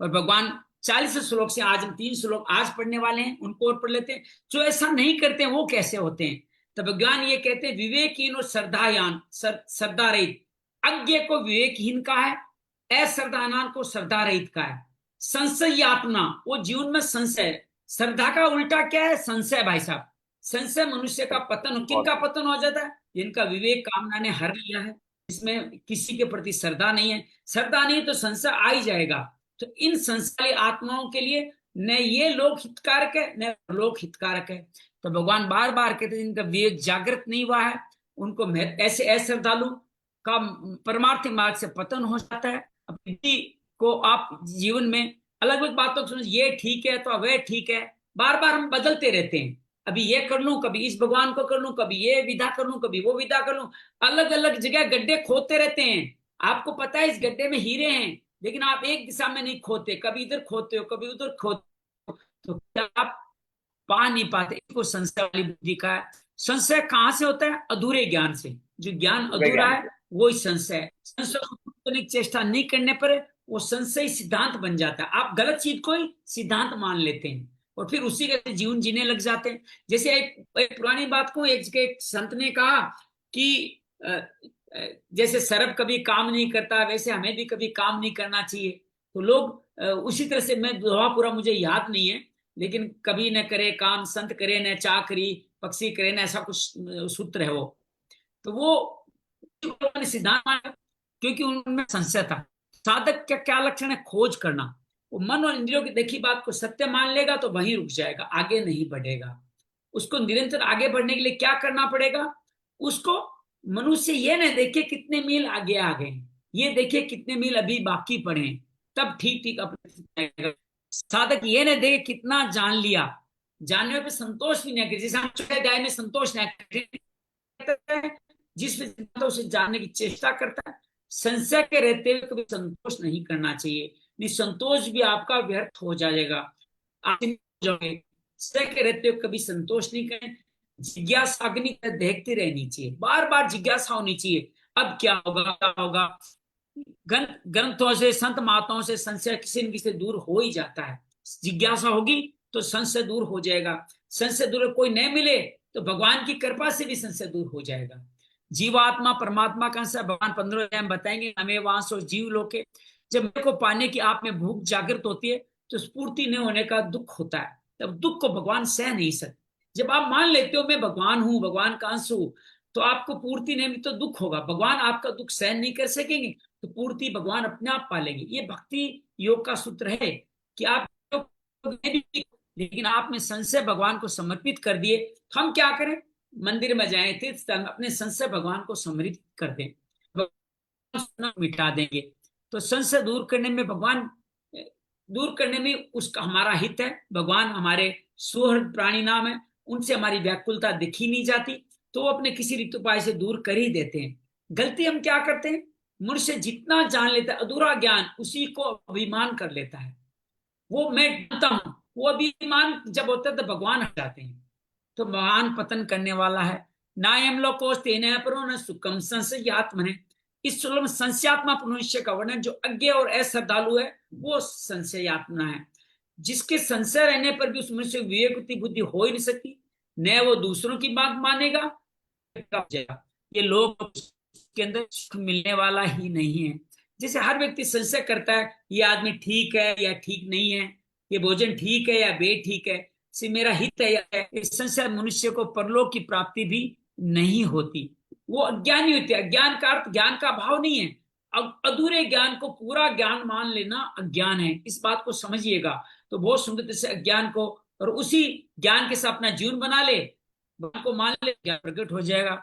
और भगवान 40 श्लोक से, आज हम 3 श्लोक आज पढ़ने वाले हैं, उनको और पढ़ लेते हैं। जो ऐसा नहीं करते हैं वो कैसे होते हैं? तो भगवान ये कहते हैं, विवेकहीन और श्रद्धायान, श्रद्धा रहित। अज्ञ को विवेकहीन का है, अश्रद्धावान को श्रद्धा रहित का है। संशय आत्मा, वो जीवन में संशय। श्रद्धा का उल्टा क्या है? संशय भाई साहब। संशय मनुष्य का पतन। किनका बहुत पतन हो जाता है? जिनका विवेक कामना ने हर लिया है, इसमें किसी के प्रति श्रद्धा नहीं है। श्रद्धा नहीं तो संशय आ ही जाएगा। तो इन संशय आत्माओं के लिए न ये लोक हितकारक है न लोक हितकारक है। तो भगवान बार बार कहते हैं जिनका विवेक जागृत नहीं हुआ है, उनको ऐसे अश्रद्धालु का परमार्थ मार्ग से पतन हो जाता है। अपनी को आप जीवन में अलग अलग बातों को समझ, ये ठीक है तो वह ठीक है, बार बार हम बदलते रहते हैं। अभी ये कर लूं, कभी इस भगवान को कर लूं, कभी ये विधा कर लूं, कभी वो विधा कर लूं। अलग अलग जगह गड्ढे खोदते रहते हैं। आपको पता है इस गड्ढे में हीरे हैं, लेकिन आप एक दिशा में नहीं खोदते, कभी इधर खोदते हो कभी उधर खोदते हो, तो आप पा नहीं पाते। इसको संशय वाली बुद्धि का है। संशय कहां से होता है? अधूरे ज्ञान से। जो ज्ञान पूरे अधूरा ज्ञान है से। वो ही संशय है। संशय को दूर करने की चेष्टा नहीं करने पर वो संशय सिद्धांत बन जाता है। आप गलत चीज को ही सिद्धांत मान लेते हैं और फिर उसी के जीवन जीने लग जाते हैं। जैसे एक पुरानी बात को, एक संत ने कहा कि जैसे सर्प कभी काम नहीं करता, वैसे हमें भी कभी काम नहीं करना चाहिए। तो लोग उसी तरह से, मैं दोहा पूरा मुझे याद नहीं है, लेकिन कभी न करे काम संत करे न चाकरी, पक्षी करे न, ऐसा कुछ सूत्र है वो। तो वो लोगों ने सिद्धांत माना क्योंकि उनमें संशय था। साधक का क्या लक्षण है? खोज करना। वो मन और इंद्रियों की देखी बात को सत्य मान लेगा तो वहीं रुक जाएगा, आगे नहीं बढ़ेगा। उसको निरंतर आगे बढ़ने के लिए क्या करना पड़ेगा? उसको मनुष्य ये न देखे कितने मील आगे आ गए, ये देखे कितने मील अभी बाकी पड़े, तब ठीक ठीक अपने। साधक ये न देखे कितना जान लिया, जानने पे संतोष भी नहीं करे। जैसे हम छठे अध्याय में संतोष नहीं करते, जिस विषय उसे जानने की चेष्टा करता है। संशय के रहते हुए कभी संतोष नहीं करना चाहिए, निसंतोष भी आपका व्यर्थ हो जाएगा, आप जाओगे। संशय के रहते हुए कभी संतोष नहीं करें। जिज्ञासा अग्नि देखती रहनी चाहिए, बार बार जिज्ञासा होनी चाहिए, अब क्या होगा क्या होगा। ग्रंथों से, संत महात्माओं से संशय किसी न किसी दूर हो ही जाता है। जिज्ञासा होगी तो संशय दूर हो जाएगा। संशय दूर कोई नहीं मिले तो भगवान की कृपा से भी संशय दूर हो जाएगा। जीवात्मा परमात्मा का अंश है। भगवान 15 अध्याय में बताएंगे, हमें वांस और जीव लोके। जब मेरे को पाने की आप में भूख जागृत होती है तो स्फूर्ति न होने का दुख होता है, तब दुख को भगवान सह नहीं सकते। जब आप मान लेते हो मैं भगवान हूं, भगवान का अंश हूं, तो आपको पूर्ति नहीं मिली तो दुख होगा। भगवान आपका दुख सहन नहीं कर सकेंगे तो पूर्ति भगवान अपने आप पालेंगे। ये भक्ति योग का सूत्र है कि आप लेकिन आप में संशय भगवान को समर्पित कर दिए। तो हम क्या करें, मंदिर में जाएं, तीर्थ स्थल में अपने संशय भगवान को समर्पित कर दें, भगवान मिटा देंगे। तो संशय दूर करने में भगवान दूर करने में उसका हमारा हित है। भगवान हमारे सुहृद प्राणी नाम है, उनसे हमारी व्याकुलता दिखी नहीं जाती, तो वो अपने किसी रीति उपाय से दूर कर ही देते हैं। गलती हम क्या करते हैं, मनुष्य जितना जान लेता है अधूरा ज्ञान उसी को अभिमान कर लेता है। वो मैं जानता हूं, वो अभिमान जब होता है तो भगवान हट जाते हैं। तो भगवान पतन करने वाला है। नायम लोकोस्ते न परो न सुखम संशयात्मने। इस श्लोक में संशयात्मा मनुष्य का वर्णन, जो अज्ञ और अश्रद्धालु है वो संशयात्मा है। जिसके संशय रहने पर भी उस मनुष्य विवेक बुद्धि हो ही नहीं सकती, न वो दूसरों की बात मानेगा। ये लोग के अंदर सुख मिलने वाला ही नहीं है। जैसे हर व्यक्ति संशय करता है, ये आदमी ठीक है या ठीक नहीं है, ये भोजन ठीक है या बेठीक है, से मेरा हित है या इस संशय मनुष्य को परलोक की प्राप्ति भी नहीं होती। वो अज्ञानी होती है। अज्ञान का अर्थ ज्ञान का भाव नहीं है। अब अधूरे ज्ञान को पूरा ज्ञान मान लेना अज्ञान है, इस बात को समझिएगा। तो बहुत सुंदर से अज्ञान को और उसी ज्ञान के साथ अपना जीवन बना ले, भगवान को मान ले, ज्ञान प्रकट हो जाएगा।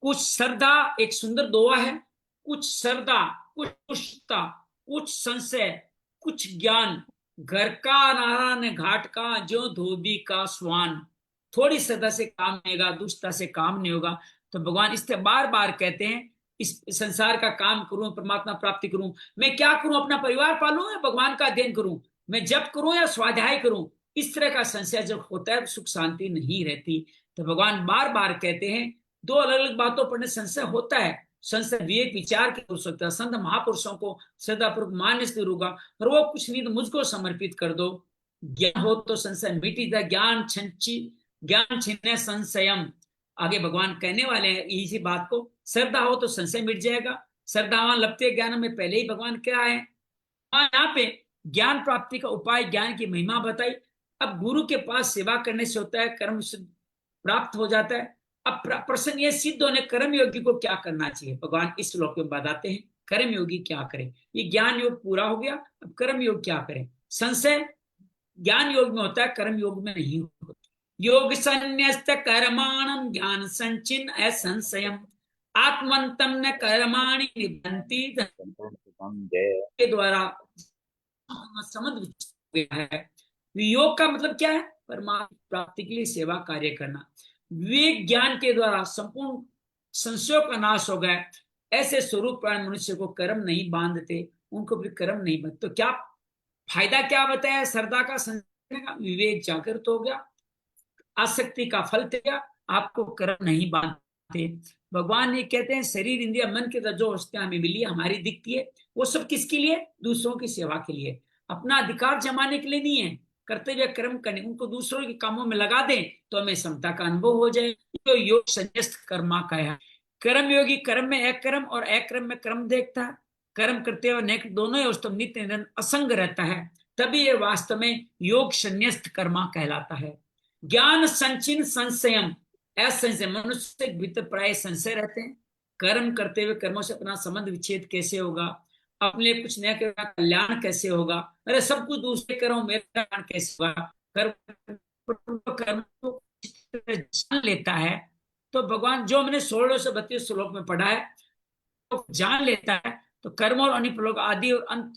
कुछ श्रद्धा, एक सुंदर दोहा है, कुछ श्रद्धा, कुछ पुष्टता, कुछ संशय, कुछ ज्ञान, घर का नारा ने घाट का, जो धोबी का स्वान। थोड़ी श्रद्धा से काम नहीं होगा, दुष्टता से काम नहीं होगा। तो भगवान इससे बार बार कहते हैं, इस संसार का काम करूं, परमात्मा प्राप्ति करूं, मैं क्या करूं, अपना परिवार पालूं या भगवान का अध्ययन करूं, मैं जप करूं या स्वाध्याय करूं। इस तरह का संशय जब होता है सुख शांति नहीं रहती। तो भगवान बार बार कहते हैं, दो अलग अलग बातों पर संशय होता है। संशय विवेक विचार की हो सकता है, संत महापुरुषों को श्रद्धापूर्वक मानने से होगा, और वो कुछ नहीं तो मुझको समर्पित कर दो। ज्ञान हो तो संशय मिटी था, ज्ञान छिन्ने संशयम। आगे भगवान कहने वाले हैं इसी बात को, श्रद्धा हो तो संशय मिट जाएगा। श्रद्धावान लभते ज्ञान में पहले ही भगवान क्या है, यहाँ पे ज्ञान प्राप्ति का उपाय, ज्ञान की महिमा बताई। अब गुरु के पास सेवा करने से होता है कर्म प्राप्त हो जाता है। अब प्रश्न ये सिद्ध होने कर्म योगी को क्या करना चाहिए, भगवान इस श्लोक में बताते हैं कर्म योगी क्या करे। ये ज्ञान योग पूरा हो गया, अब कर्म योग क्या करें। संशय ज्ञान योग में होता है, कर्म योग में नहीं होता। योग संन्यस्त कर्माणम ज्ञान संचिन असंशयम आत्मंतम न कर्माणि निबंती के द्वारा समझ है। योग का मतलब क्या है, परमात्मा प्राप्ति के लिए सेवा कार्य करना। विवेक ज्ञान के द्वारा संपूर्ण संशयों का नाश हो गया। ऐसे स्वरूप प्राण मनुष्य को कर्म नहीं बांधते, उनको भी कर्म नहीं बांधते। तो क्या फायदा क्या बताया श्रद्धा का, संशय का, विवेक जागृत हो गया, आसक्ति का फल त्याग, आपको कर्म नहीं बांधते। भगवान ये कहते हैं शरीर इंद्रिय मन के जो अवस्था हमें मिली हमारी दिखती है, वो सब किसके लिए, दूसरों की सेवा के लिए, अपना अधिकार जमाने के लिए नहीं है। कर्तव्य कर्म करने, उनको दूसरों के कामों में लगा दें तो हमें समता का अनुभव हो जाए। तो योग संन्यस्त कर्मा का है। कर्म योगी कर्म में अकर्म और अकर्म में कर्म देखता है। कर्म करते हुए नेक दोनों ही नित्य निरंतर असंग रहता है, तभी ये वास्तव में योग संन्यस्त कर्मा कहलाता है। ज्ञान संचिन संशयम, असंशय मनुष्य के भीतर प्राय संशय रहते हैं। कर्म करते हुए कर्मों से अपना संबंध विच्छेद कैसे होगा, अपने कुछ नया करना कल्याण कैसे होगा, अरे सब कुछ दूसरे करो मेरा कल्याण कैसे होगा। कर्म को जान लेता है तो भगवान जो हमने 16 से 32 श्लोक में पढ़ा है तो जान लेता है, तो कर्म और अनिप्रलोक आदि और अंत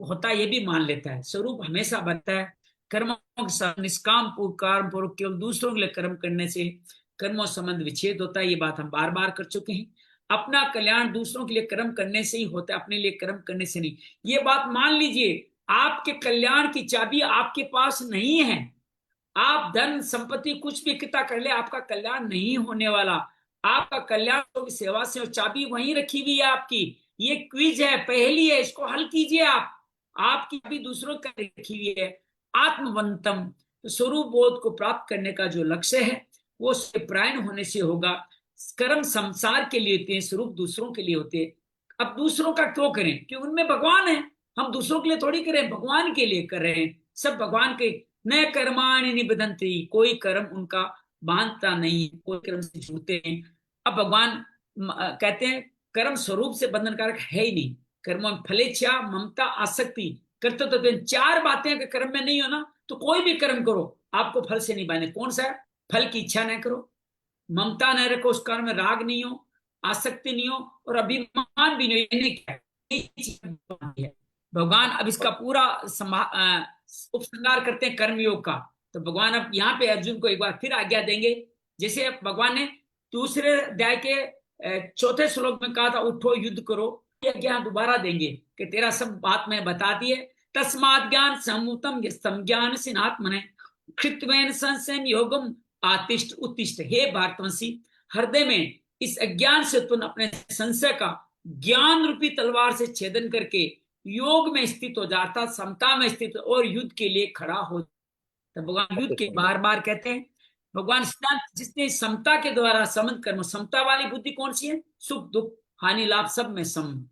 होता है ये भी मान लेता है। स्वरूप हमेशा बनता है। कर्मों के साथ निष्काम कर्म पूर्वक केवल दूसरों के लिए कर्म करने से कर्मों संबंध विच्छेद होता है। ये बात हम बार बार कर चुके हैं। अपना कल्याण दूसरों के लिए कर्म करने से ही होता है, अपने लिए कर्म करने से नहीं। ये बात मान लीजिए, आपके कल्याण की चाबी आपके पास नहीं है। आप धन संपत्ति कुछ भी इकट्ठा कर ले, आपका कल्याण नहीं होने वाला। आपका कल्याण होगी सेवा से, और चाबी वहीं रखी हुई है आपकी। ये क्विज है, पहेली है, इसको हल कीजिए आप। आपकी भी दूसरों का रखी हुई है। आत्मवंतम, तो स्वरूप बोध को प्राप्त करने का जो लक्ष्य है वो प्रायण होने से होगा। कर्म संसार के लिए होते हैं, स्वरूप दूसरों के लिए होते हैं। अब दूसरों का क्यों करें, क्योंकि उनमें भगवान है। हम दूसरों के लिए थोड़ी करें, भगवान के लिए कर रहे हैं, सब भगवान के। न कर्माणि निबधन्ति, कोई कर्म उनका बांधता नहीं, कोई कर्म से छूटते हैं। अब भगवान कहते हैं कर्म स्वरूप से बंधनकारक है ही नहीं। कर्म में फलेच्छा, ममता, आसक्ति, कर्तव्य, तो चार बातें अगर कर्म में नहीं हो ना, तो कोई भी कर्म करो आपको फल से नहीं बांधे। कौन सा है? फल की इच्छा न करो, ममता न रखो, उस कर्म में राग नहीं हो, आसक्ति नहीं हो, और अभिमान भी नहीं हो। भगवान अब इसका पूरा उपसंहार करते हैं कर्मयोग का। तो भगवान अब यहाँ पे अर्जुन को एक बार फिर आज्ञा देंगे। जैसे भगवान ने दूसरे अध्याय के चौथे श्लोक में कहा था उठो युद्ध करो, ये आज्ञा दोबारा देंगे कि तेरा सब बात मैं बता दिए। तस्मात् ज्ञान समुतम ज्ञान सिनात्मने कृत्वेन संशयम योगम आतिष्ठ उत्तिष्ठ। हे भारतवंशी, हृदय में इस अज्ञान से उत्पन्न अपने संशय का ज्ञान रूपी तलवार से छेदन करके योग में स्थित हो जाता, समता में स्थित और युद्ध के लिए खड़ा हो। तो भगवान युद्ध के बार बार कहते हैं। भगवान सिद्धांत जिसने समता के द्वारा समझ कर्म, समता वाली बुद्धि कौन सी है? सुख दुख हानि लाभ सब में सम।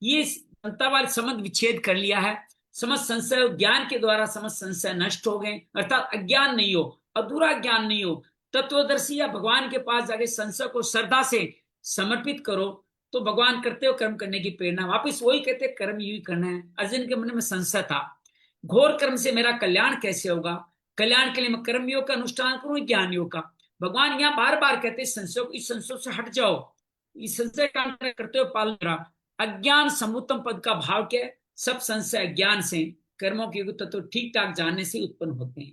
ये समता वाली समझ विच्छेद कर लिया है। समझ संशय, ज्ञान के द्वारा समझ संशय नष्ट हो गए, अर्थात अज्ञान नहीं हो, अधूरा ज्ञान नहीं हो। तत्वदर्शी या भगवान के पास जाके संशय को श्रद्धा से समर्पित करो, तो भगवान करते हो कर्म करने की प्रेरणा। वापिस वही कहते कर्म यू ही करना है। अर्जुन के मन में संशय था, घोर कर्म से मेरा कल्याण कैसे होगा, कल्याण के लिए मैं कर्म योग का अनुष्ठान करूं, ज्ञान योग का। भगवान यहाँ बार बार कहते संशय, इस संशय से हट जाओ, इस संशय का करते हो पालन करा। अज्ञान समुत्तम पद का भाव क्या है? सब संशय ज्ञान से, कर्मों के तत्व तो ठीक ठाक जानने से उत्पन्न होते हैं।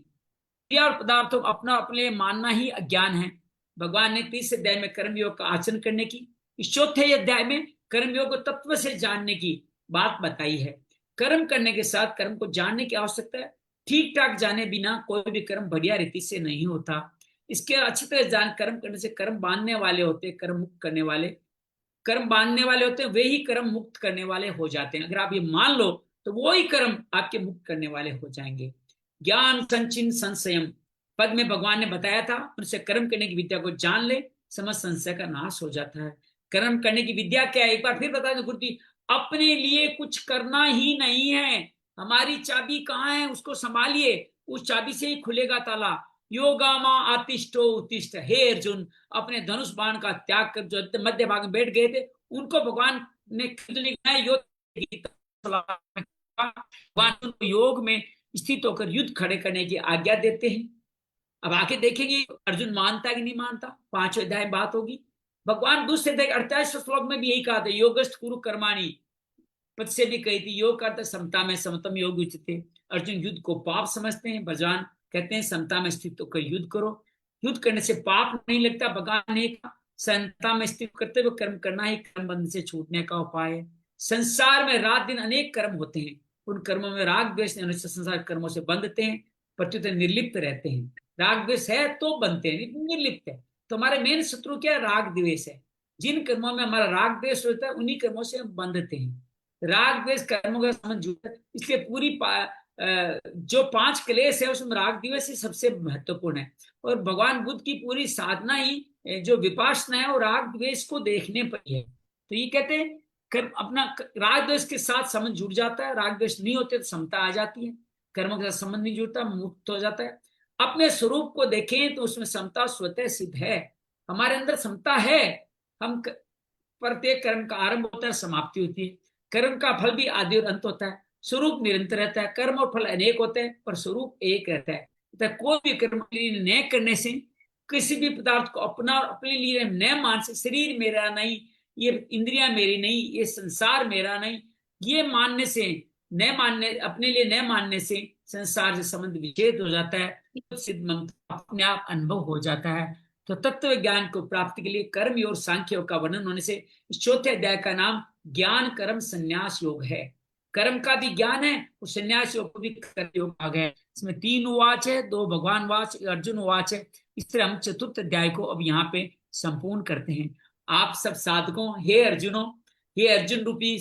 क्रिया और पदार्थों को अपना अपने मानना ही अज्ञान है। भगवान ने तीसरे अध्याय में कर्मयोग का आचरण करने की, इस चौथे अध्याय में कर्मयोग को तत्व से जानने की बात बताई है। कर्म करने के साथ कर्म को जानने की आवश्यकता है। ठीक ठाक जाने बिना कोई भी कर्म बढ़िया रीति से नहीं होता। इसके अच्छी तरह जान कर्म करने से कर्म बांधने वाले होते, कर्म मुक्त करने वाले, कर्म बांधने वाले होते हैं, वे ही कर्म मुक्त करने वाले हो जाते हैं। अगर आप ये मान लो तो वो ही कर्म आपके मुक्त करने वाले हो जाएंगे। ज्ञान संचिन संशयम पद में भगवान ने बताया था, उनसे कर्म करने की विद्या को जान ले, समझ संशय का नाश हो जाता है। कर्म करने की विद्या क्या है? एक बार फिर बता दो गुरु जी, अपने लिए कुछ करना ही नहीं है। हमारी चाबी कहाँ है? उसको संभालिए, उस चाबी से ही खुलेगा ताला। योगामा आतिष्ठो उत्तिष्ठ। हे अर्जुन, अपने धनुष बाण का त्याग कर जो मध्य भाग में बैठ गए थे, उनको भगवान ने भगवान योग में स्थित होकर युद्ध खड़े करने की आज्ञा देते हैं। अब आके देखेंगे अर्जुन मानता कि नहीं मानता। 5वें अध्याय बात होगी। भगवान दूसरे अध्याय 48 श्लोक में भी यही कहा था, योगस्थ कुरु कर्माणि पद से भी कही थी। योग करते समता में समतम योग उचिते। अर्जुन युद्ध को पाप समझते हैं, भगवान कहते हैं समता में स्थित होकर युद्ध करो। युद्ध करने से पाप नहीं लगता। भगवान ने कहा समता में स्थित करते हुए कर्म करना ही कर्म बंधन से छूटने का उपाय है। संसार में रात दिन अनेक कर्म होते हैं, उन कर्मों में राग द्वेष संसार कर्मों से बंधते हैं, प्रत्युत निर्लिप्त रहते हैं। राग द्वेष है तो बनते हैं, निर्लिप्त है तो हमारे मेन शत्रु क्या है? राग द्वेष है। जिन कर्मों में हमारा राग द्वेष होता है उन्हीं कर्मों से हम बंधते हैं। राग द्वेष कर्मों का संबंध जुड़ा है, इसलिए पूरी जो 5 क्लेश है उसमें राग द्वेष ही सबसे महत्वपूर्ण है। और भगवान बुद्ध की पूरी साधना ही जो विपासना है वो राग द्वेष को देखने पर ही है। तो ये कहते हैं अपना राग द्वेष के साथ संबंध जुड़ जाता है। राग द्वेष नहीं होते तो समता आ जाती है, कर्मों के साथ संबंध नहीं जुड़ता, मुक्त हो जाता है। अपने स्वरूप को देखें तो उसमें समता स्वतः सिद्ध है। हमारे अंदर समता है। हम प्रत्येक कर्म का आरंभ होता है, समाप्ति होती है। कर्म का फल भी आदि और अंत होता है। स्वरूप निरंतर रहता है। कर्म और फल अनेक होते हैं पर स्वरूप एक रहता है। तो कोई भी कर्म न करने से, किसी भी पदार्थ को अपने लिए न मान से, शरीर मेरा नहीं, ये इंद्रियां मेरी नहीं, ये संसार मेरा नहीं, ये मानने से, न मानने, अपने लिए न मानने से संसार से संबंध विच्छेद हो जाता है। सिद्ध ममता अपने आप अनुभव हो जाता है। तो तत्व ज्ञान को प्राप्ति के लिए कर्म और सांख्य योग का वर्णन होने से इस चौथे अध्याय का नाम ज्ञान कर्म संन्यास योग है। कर्म का भी ज्ञान है और संन्यास योग को भी कर्म योग आ गया। इसमें 3 उवाच है, 2 भगवान वाच, अर्जुन उवाच है। इस तरह हम चतुर्थ अध्याय को अब यहाँ पे संपूर्ण करते हैं। आप सब साधकों, हे अर्जुनों, हे अर्जुन रूपी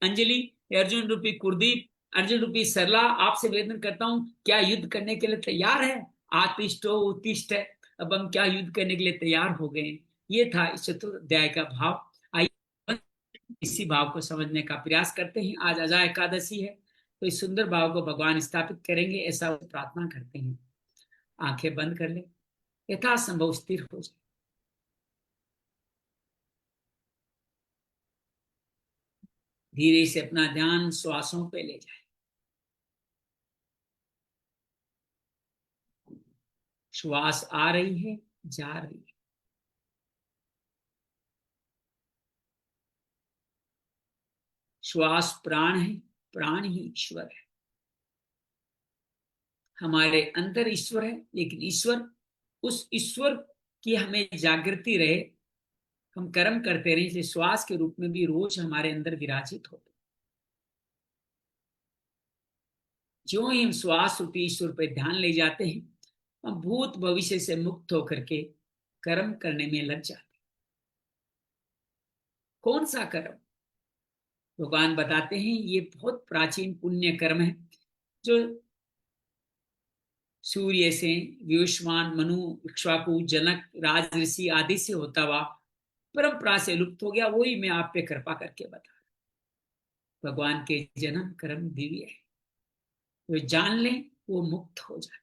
अंजलि, हे अर्जुन रूपी कुलदीप, अर्जुन रूपी सरला, आपसे निवेदन करता हूं, क्या युद्ध करने के लिए तैयार है? आतिष्ठो उत्तिष्ठ है। अब हम क्या युद्ध करने के लिए तैयार हो गए? ये था इस चतुर्थ अध्याय का भाव। आइए इसी भाव को समझने का प्रयास करते हैं। आज अजय एकादशी है, तो इस सुंदर भाव को भगवान स्थापित करेंगे, ऐसा प्रार्थना करते हैं। आंखें बंद कर ले, यथासंभव स्थिर हो जाए। धीरे से अपना ध्यान श्वासों पे ले जाए। श्वास आ रही है, जा रही है। श्वास प्राण है, प्राण ही ईश्वर है। हमारे अंदर ईश्वर है, लेकिन ईश्वर, उस ईश्वर की हमें जागृति रहे, हम कर्म करते रहे, इसलिए श्वास के रूप में भी रोज हमारे अंदर विराजित होते। जो ही हम श्वास रूपी ईश्वर पर ध्यान ले जाते हैं, हम भूत भविष्य से मुक्त होकर के कर्म करने में लग जाते। कौन सा कर्म? भगवान बताते हैं ये बहुत प्राचीन पुण्य कर्म है, जो सूर्य से, व्युष्मान, मनु, इक्ष्वाकु, जनक, राजऋषि आदि से होता हुआ परंपरा से लुप्त हो गया। वही मैं आप पे कृपा करके बता रहा। भगवान के जन्म कर्म दिव्य है, जो जान ले वो मुक्त हो जाते।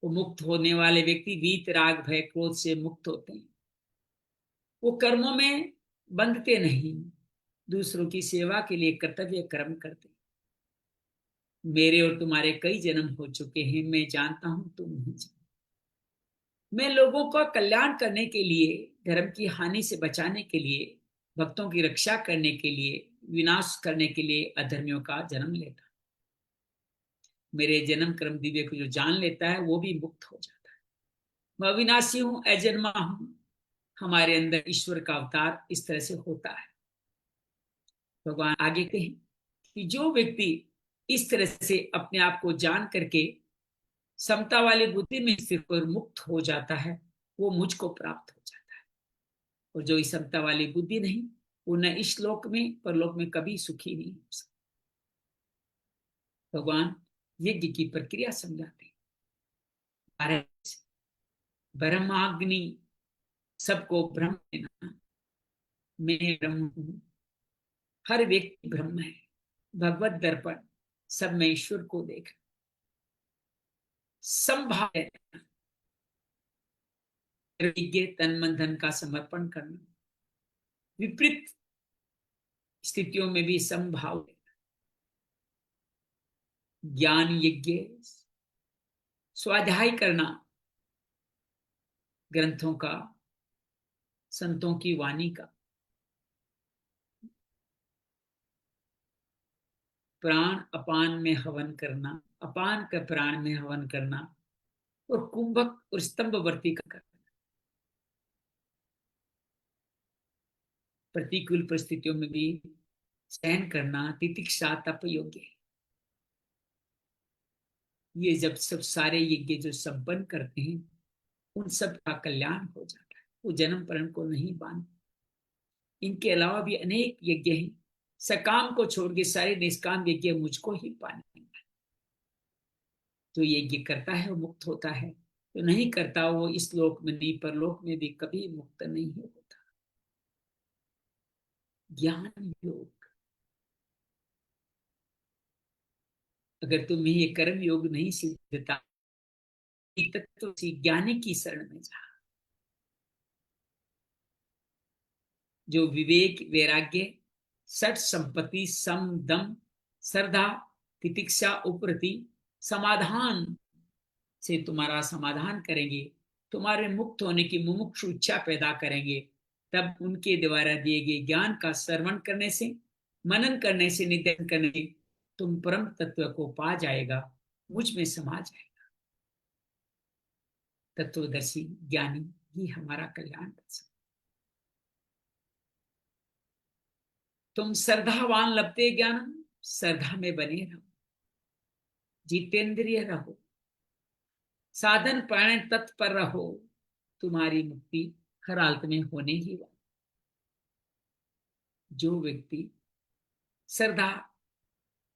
वो मुक्त होने वाले व्यक्ति वीत, राग, भय, क्रोध से मुक्त होते हैं। वो कर्मों में बंधते नहीं, दूसरों की सेवा के लिए कर्तव्य कर्म करते। मेरे और तुम्हारे कई जन्म हो चुके हैं, मैं जानता हूं, तुम नहीं जानते। मैं लोगों का कल्याण करने के लिए, धर्म की हानि से बचाने के लिए, भक्तों की रक्षा करने के लिए, विनाश करने के लिए अधर्मियों का जन्म लेता। मेरे जन्म कर्म दिव्य को जो जान लेता है वो भी मुक्त हो जाता है। मैं अविनाशी हूं, अजन्मा हूं। हमारे अंदर ईश्वर का अवतार इस तरह से होता है। भगवान आगे कहें कि जो व्यक्ति इस तरह से अपने आप को जान करके समता वाली बुद्धि में स्थिर और मुक्त हो जाता है, वो मुझको प्राप्त हो जाता है। और जो इस समता वाली बुद्धि नहीं, वो न इस लोक में परलोक में कभी सुखी नहीं हो सकता। भगवान यज्ञ की प्रक्रिया समझाते हैं। ब्रह्माग्नि, सबको ब्रह्म देना, मैं ब्रह्म हूं, हर व्यक्ति ब्रह्म है। भगवत दर्पण, सब में ईश्वर को देख, संभाव तन मन धन का समर्पण करना, विपरीत स्थितियों में भी संभाव, ज्ञान यज्ञ, स्वाध्याय करना ग्रंथों का, संतों की वाणी का, प्राण अपान में हवन करना, अपान का प्राण में हवन करना, और कुंभक और स्तंभवर्ती का करना। प्रतिकूल परिस्थितियों में भी सहन करना, तितिक्षा तप योग्य है। ये जब सब सारे यज्ञ जो संपन्न करते हैं, उन सब का कल्याण हो जाता है। वो जन्म मरण को नहीं बांधते। इनके अलावा भी अनेक यज्ञ हैं। सकाम को छोड़ के सारे निष्काम यज्ञ मुझको ही पाने हैं। जो यज्ञ करता है वो मुक्त होता है, जो नहीं करता वो इस लोक में नहीं, परलोक में भी कभी मुक्त नहीं होता। ज्ञान योग, अगर तुम्हें ये कर्म योग नहीं सिद्धता, तत्व ज्ञानी की शरण में जा। जो विवेक, वैराग्य, सठ संपत्ति, सम, दम, श्रद्धा, तितिक्षा, उपरति, समाधान से तुम्हारा समाधान करेंगे, तुम्हारे मुक्त होने की मुमुक्षु इच्छा पैदा करेंगे, तब उनके द्वारा दिए गए ज्ञान का श्रवण करने से, मनन करने से, निधान करने से तुम परम तत्व को पा जाएगा, मुझ में समा जाएगा। तत्वदर्शी ज्ञानी ही हमारा कल्याण कर सकते। तुम श्रद्धावान लभते ज्ञानम, श्रद्धा में बने रहो, जितेंद्रिय रहो, साधन प्राण तत्पर रहो, तुम्हारी मुक्ति हर हालत में होने ही वाली। जो व्यक्ति श्रद्धा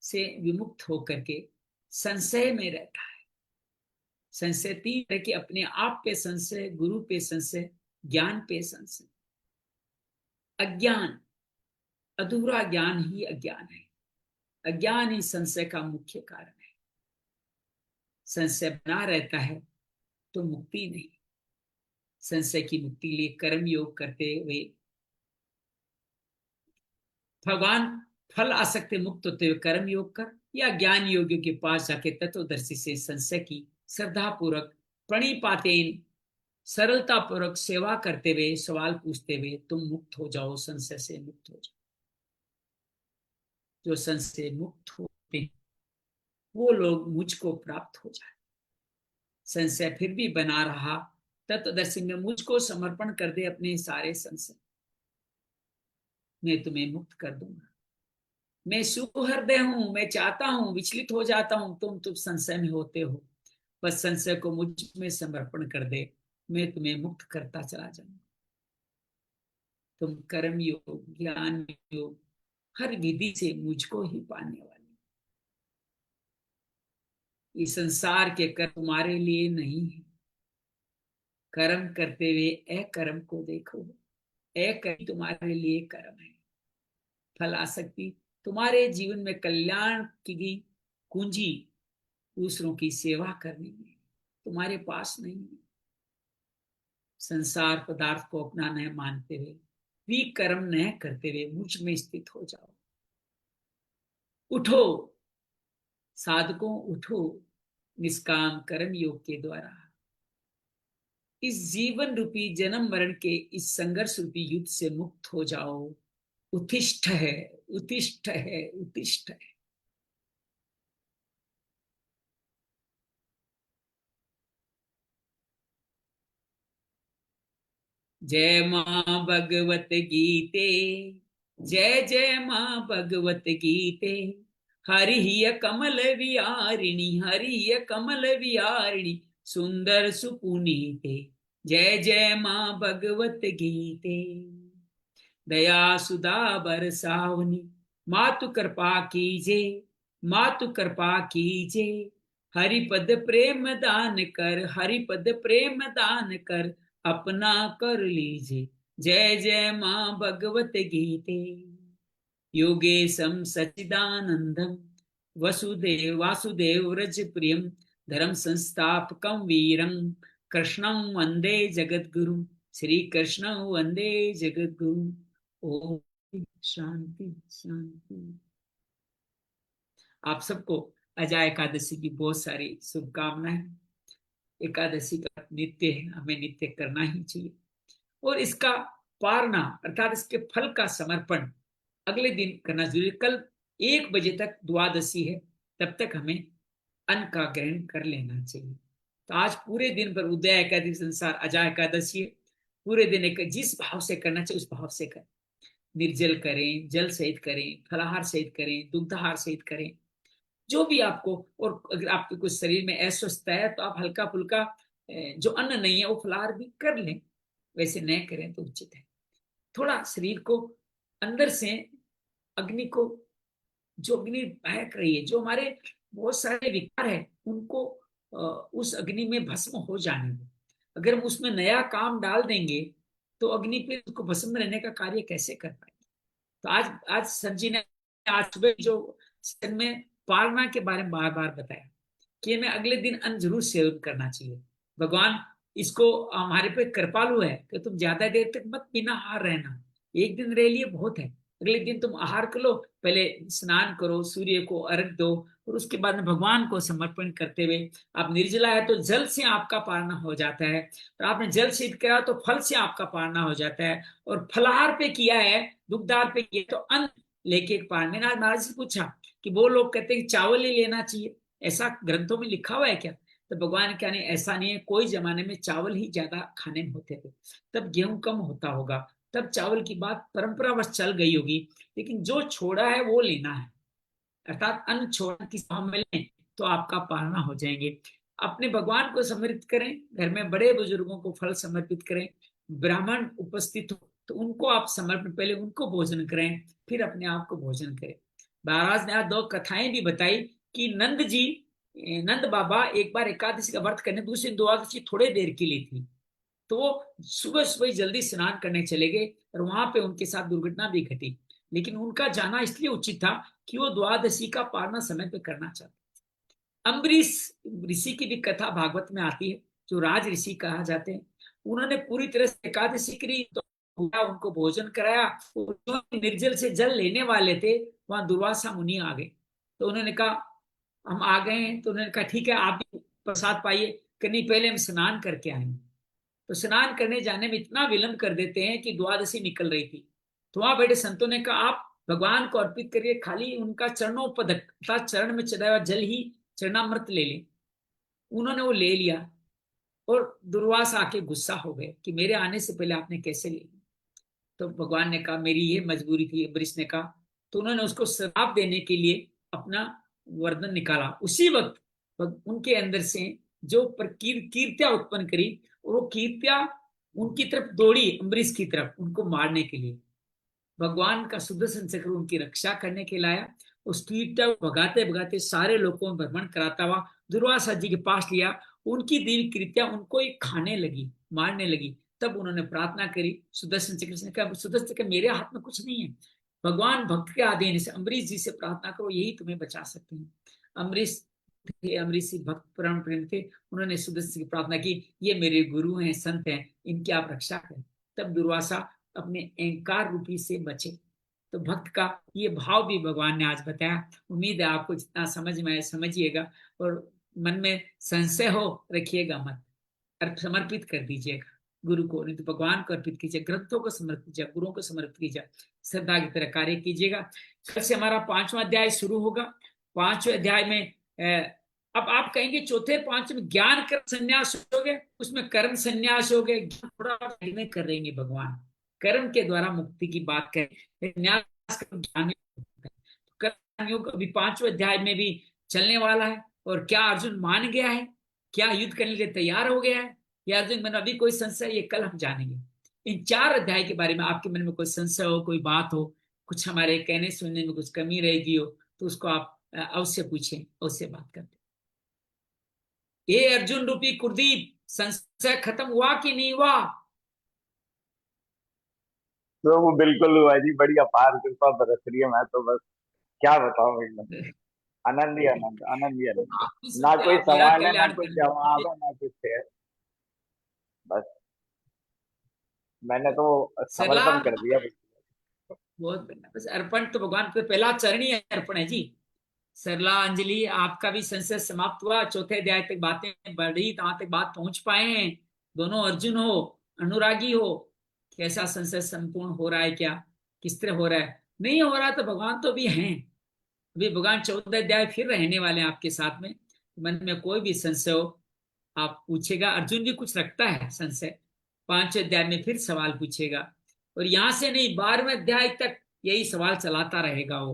से विमुक्त होकर के संशय में रहता है, संशय तीन तरह के, अपने आप पे संशय, गुरु पे संशय, ज्ञान पे संशय। अज्ञान, अधूरा ज्ञान ही अज्ञान है, अज्ञान ही संशय का मुख्य कारण है। संशय बना रहता है तो मुक्ति नहीं। संशय की मुक्ति लिए कर्म योग करते हुए भगवान फल आसक्ति मुक्त होते हुए कर्म योग कर, या ज्ञान योगियों के पास जाके तत्वदर्शी से संशय की श्रद्धा पूर्वक प्रणिपातेन सरलता पूर्वक सेवा करते हुए, सवाल पूछते हुए तुम मुक्त हो जाओ, संशय से मुक्त हो जाओ। जो संशय मुक्त होते हैं वो लोग मुझको प्राप्त हो जाए। संशय फिर भी बना रहा, तत्वदर्शी में मुझको समर्पण कर दे अपने सारे संशय, मैं तुम्हें मुक्त कर दूंगा। मैं सुहृदय हूं, मैं चाहता हूं, विचलित हो जाता हूं, तुम संशय में होते हो, बस संशय को मुझ में समर्पण कर दे, मैं तुम्हें मुक्त करता चला जाऊंगा। तुम कर्म योग, ज्ञान योग, हर विधि से मुझको ही पाने वाले। इस संसार के कर्म तुम्हारे लिए नहीं है। कर्म करते हुए अकर्म को देखो, अकर्म तुम्हारे लिए कर्म है। फल आसक्ति तुम्हारे जीवन में कल्याण की कुंजी दूसरों की सेवा करने में तुम्हारे पास नहीं है। संसार पदार्थ को अपना न मानते हुए, विकर्म न करते हुए मुझ में स्थित हो जाओ। उठो साधकों, उठो निष्काम कर्म योग के द्वारा इस जीवन रूपी जन्म मरण के इस संघर्ष रूपी युद्ध से मुक्त हो जाओ। उत्तिष्ठ है, उत्तिष्ठ है, उत्तिष्ठ है। जय मां भगवत गीते, जय जय मां भगवत गीते। हरिय कमल विहारिणी, हरिय कमल विहारिणी, सुंदर सुपुनीते। जय जय मां भगवत गीते। दया सुधा बरसावनी, मातु कृपा कीजे, मातु कृपा कीजे। हरिपद प्रेम दान कर, हरिपद प्रेम दान कर, अपना कर लीजिए। जय जय मां भगवत गीते। योगेशम सच्चिदानंदम वसुदेव वासुदेव व्रज प्रियम, धर्म संस्थापकम वीरम, कृष्णं वंदे जगद्गुरु, श्री कृष्ण वंदे जगद्गुरु। ओम शांति शांति। आप सबको अजय एकादशी की बहुत सारी शुभकामनाएं। एकादशी का नित्य है, हमें नित्य करना ही चाहिए, और इसका पारना अर्थात इसके फल का समर्पण अगले दिन करना जरूरी। कल 1 बजे तक द्वादशी है, तब तक हमें अन्न का ग्रहण कर लेना चाहिए। तो आज पूरे दिन पर उदय एकादशी संसार अजय एकादशी है, पूरे दिन एक जिस भाव से करना चाहिए उस भाव से करें। निर्जल करें, जल सहित करें, फलाहार सहित करें, दुग्धाहार सहित करें, जो भी आपको। और अगर आपके कुछ शरीर में अस्वस्थ है तो आप हल्का फुल्का जो अन्न नहीं है वो फलाहार भी कर लें, वैसे न करें तो उचित है। थोड़ा शरीर को अंदर से अग्नि को, जो अग्नि बहक रही है, जो हमारे बहुत सारे विकार है उनको उस अग्नि में भस्म हो जाने दो। अगर हम उसमें नया काम डाल देंगे तो अग्नि पे उसको भस्म रहने का कार्य कैसे कर पाएंगे। तो आज सर जी ने आज सुबह जो सत्संग में पारना के बारे में बार बार बताया कि हमें अगले दिन अन्न जरूर सेवन करना चाहिए। भगवान इसको हमारे पे कृपालु है कि तुम ज्यादा देर तक मत बिना आहार रहना, एक दिन रह लिए बहुत है, अगले दिन तुम आहार कर लो, पहले स्नान करो, सूर्य को अर्घ दो, और उसके बाद में भगवान को समर्पण करते हुए आप निर्जला है तो जल से आपका पारना हो जाता है, तो आपने जल सिद्ध करा तो फल से आपका पारना हो जाता है, और फलाहार पे किया है, दुग्धार पे किया तो अन्न लेके पार। मैंने आज महाराज से पूछा कि वो लोग कहते हैं कि चावल ही लेना चाहिए, ऐसा ग्रंथों में लिखा हुआ है क्या? तो भगवान क्या नहीं, ऐसा नहीं है, कोई जमाने में चावल ही ज्यादा खाने में होते थे, तब गेहूं कम होता होगा, तब चावल की बात परंपरावश चल गई होगी, लेकिन जो छोड़ा है वो लेना है, अर्थात अन्न छोड़ने की हम मिलें तो आपका पालना हो जाएंगे। अपने भगवान को समर्पित करें, घर में बड़े बुजुर्गों को फल समर्पित करें, ब्राह्मण उपस्थित हो तो उनको आप समर्पण, पहले उनको भोजन करें, फिर अपने आप को भोजन करें। महाराज ने आज 2 कथाएं भी बताई कि नंद बाबा एक बार एकादशी का व्रत करने, दूसरी द्वादशी थोड़े देर के लिए थी, तो वो सुबह सुबह जल्दी स्नान करने चले गए और वहां पे उनके साथ दुर्घटना भी घटी, लेकिन उनका जाना इसलिए उचित था कि वो द्वादशी का पालना समय पे करना चाहते। अम्बरीश ऋषि की भी कथा भागवत में आती है, जो राज ऋषि कहा जाते हैं, उन्होंने पूरी तरह से एकादशी करी तो उनको भोजन कराया, जो निर्जल से जल लेने वाले थे वहां दुर्वासा मुनि आ गए, तो उन्होंने कहा हम आ गए हैं, तो उन्होंने कहा ठीक है आप भी प्रसाद पाइए, कि नहीं पहले हम स्नान करके आए। तो स्नान करने जाने में इतना विलंब कर देते हैं कि द्वादशी निकल रही थी, तो वहां बैठे संतों ने कहा आप भगवान को अर्पित करिए, खाली उनका चरणोपदक अर्थात चरण में चढ़ाया हुआ जल ही चरणामृत ले लें। उन्होंने वो ले लिया और दुर्वासा आके गुस्सा हो गए कि मेरे आने से पहले आपने कैसे ले लिया। तो भगवान ने कहा मेरी ये मजबूरी थी, अम्बरीश ने कहा, तो उन्होंने उसको श्राप देने के लिए अपना वरदान निकाला। उसी वक्त उनके अंदर से जो कीर्तिया उत्पन्न करी, और वो कीर्तिया उनकी तरफ दौड़ी, अम्बरीश की तरफ, उनको मारने के लिए। भगवान का सुदर्शन चक्र उनकी रक्षा करने के लाया, उस कीर्तिया को भगाते भगाते सारे लोगों में भ्रमण कराता हुआ दुर्वासा जी के पास लिया। उनकी देवी कीर्तिया उनको ही खाने लगी, मारने लगी। तब उन्होंने प्रार्थना करी सुदर्शन चक्र से, कहा सुदर्शन चक्र मेरे हाथ में कुछ नहीं है, भगवान भक्त के अधीन से अम्बरीश जी से प्रार्थना करो, यही तुम्हें बचा सकते हैं। अम्बरीश जी भक्त प्राण प्रेम थे, उन्होंने सुदर्शन की प्रार्थना की, ये मेरे गुरु हैं, संत हैं, इनकी आप रक्षा करें। तब दुर्वासा अपने अहंकार रूपी से बचे। तो भक्त का ये भाव भी भगवान ने आज बताया। उम्मीद है आपको जितना समझ में आए समझिएगा, और मन में संशय हो रखिएगा मत, और समर्पित कर दीजिएगा गुरु को, नहीं तो भगवान को अर्पित कीजिए, ग्रंथों को समर्पित कीजिए, गुरुओं को समर्पित कीजिए, श्रद्धा की तरह कार्य कीजिएगा। कल से हमारा 5वां अध्याय शुरू होगा। 5वें अध्याय में अब आप कहेंगे 4थे 5वें ज्ञान कर्म संन्यास हो गए, उसमें कर्म संन्यास हो गए, थोड़ा में करेंगे भगवान, कर्म के द्वारा मुक्ति की बात करें, न्यास ज्ञान कर्म योग अभी 5वें अध्याय में भी चलने वाला है। और क्या अर्जुन मान गया है, क्या युद्ध करने के लिए तैयार हो गया है, या अर्जुन मन अभी कोई संशय, ये कल हम जानेंगे। इन 4 अध्याय के बारे में आपके मन में कोई संशय हो, कोई बात हो, कुछ हमारे कहने सुनने में कुछ कमी रहेगी हो, तो उसको आप अवश्य पूछें, अवश्य बात करते। ये अर्जुन रूपी कुलदीप, संशय खत्म हुआ कि नहीं हुआ? तो वो बिल्कुल हुआ जी, बड़ी अपार कृपा बरस रही है, मैं तो बस क्या बताऊं, एकदम आनंद ही आनंद, आनंद ही आनंद। ना कोई मेरा सवाल है, ना कल्याण कोई करना, जवाब है, ना कुछ है, बस मैंने तो सरला समर्पण कर दिया। बहुत बढ़िया। बस अर्पण तो भगवान को पहला चरण ही अर्पण है जी। सरला अंजलि, आपका भी संशय समाप्त हुआ, 4थे अध्याय तक बातें बढ़ी, वहां तक बात पहुंच पाए हैं। दोनों अर्जुन हो, अनुरागी हो, कैसा संशय संपूर्ण हो रहा है, क्या किस तरह हो रहा है? नहीं हो रहा तो भगवान तो भी हैं, अभी भगवान 14 अध्याय फिर रहने वाले हैं आपके साथ में। मन में कोई भी संशय हो आप पूछेगा, अर्जुन भी कुछ रखता है संशय, 5वें अध्याय में फिर सवाल पूछेगा, और यहां से नहीं 12वें अध्याय तक यही सवाल चलाता रहेगा वो।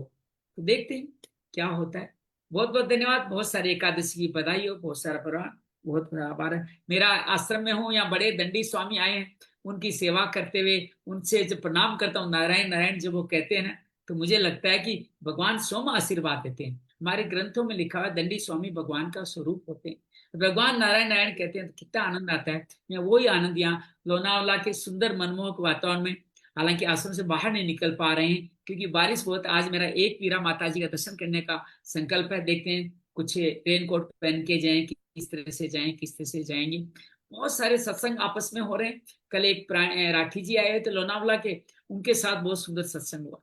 तो देखते हैं क्या होता है। बहुत बहुत धन्यवाद, बहुत सारी एकादशी की बधाई हो, बहुत सारा प्रणाम, बहुत बड़ा आभार है। मेरा आश्रम में हूँ, यहाँ बड़े दंडी स्वामी आए हैं, उनकी सेवा करते हुए उनसे जब प्रणाम करता हूँ, नारायण नारायण जब वो कहते हैं ना, तो मुझे लगता है कि भगवान स्वयं आशीर्वाद देते हैं। हमारे ग्रंथों में लिखा है दंडी स्वामी भगवान का स्वरूप होते हैं, भगवान नारायण नारायण कहते हैं, तो कितना आनंद आता है। मैं वही आनंद यहाँ लोनावाला के सुंदर मनमोहक वातावरण में, हालांकि आश्रम से बाहर नहीं निकल पा रहे हैं क्योंकि बारिश बहुत। आज मेरा एक वीरा माता जी का दर्शन करने का संकल्प है, देखते हैं कुछ रेन कोट पहन के जाएं, किस तरह से जाएं, किस तरह से जाएंगे। बहुत सारे सत्संग आपस में हो रहे हैं। कल एक राठी जी आए हुए थे लोनावला के, उनके साथ बहुत सुंदर सत्संग हुआ।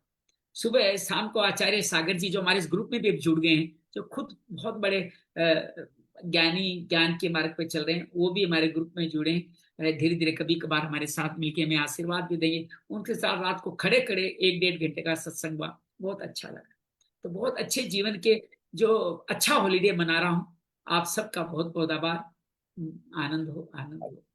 सुबह शाम को आचार्य सागर जी जो हमारे इस ग्रुप में भी जुड़ गए हैं, जो खुद बहुत बड़े ज्ञानी, ज्ञान के मार्ग पे चल रहे हैं, वो भी हमारे ग्रुप में जुड़े हैं। धीरे धीरे कभी कभार हमारे साथ मिलके हमें आशीर्वाद भी देंगे। उनके साथ रात को खड़े खड़े 1-1.5 घंटे का सत्संग हुआ, बहुत अच्छा लगा। तो बहुत अच्छे जीवन के जो अच्छा हॉलीडे मना रहा हूँ, आप सबका बहुत बहुत आभार। आनंद हो, आनंद हो।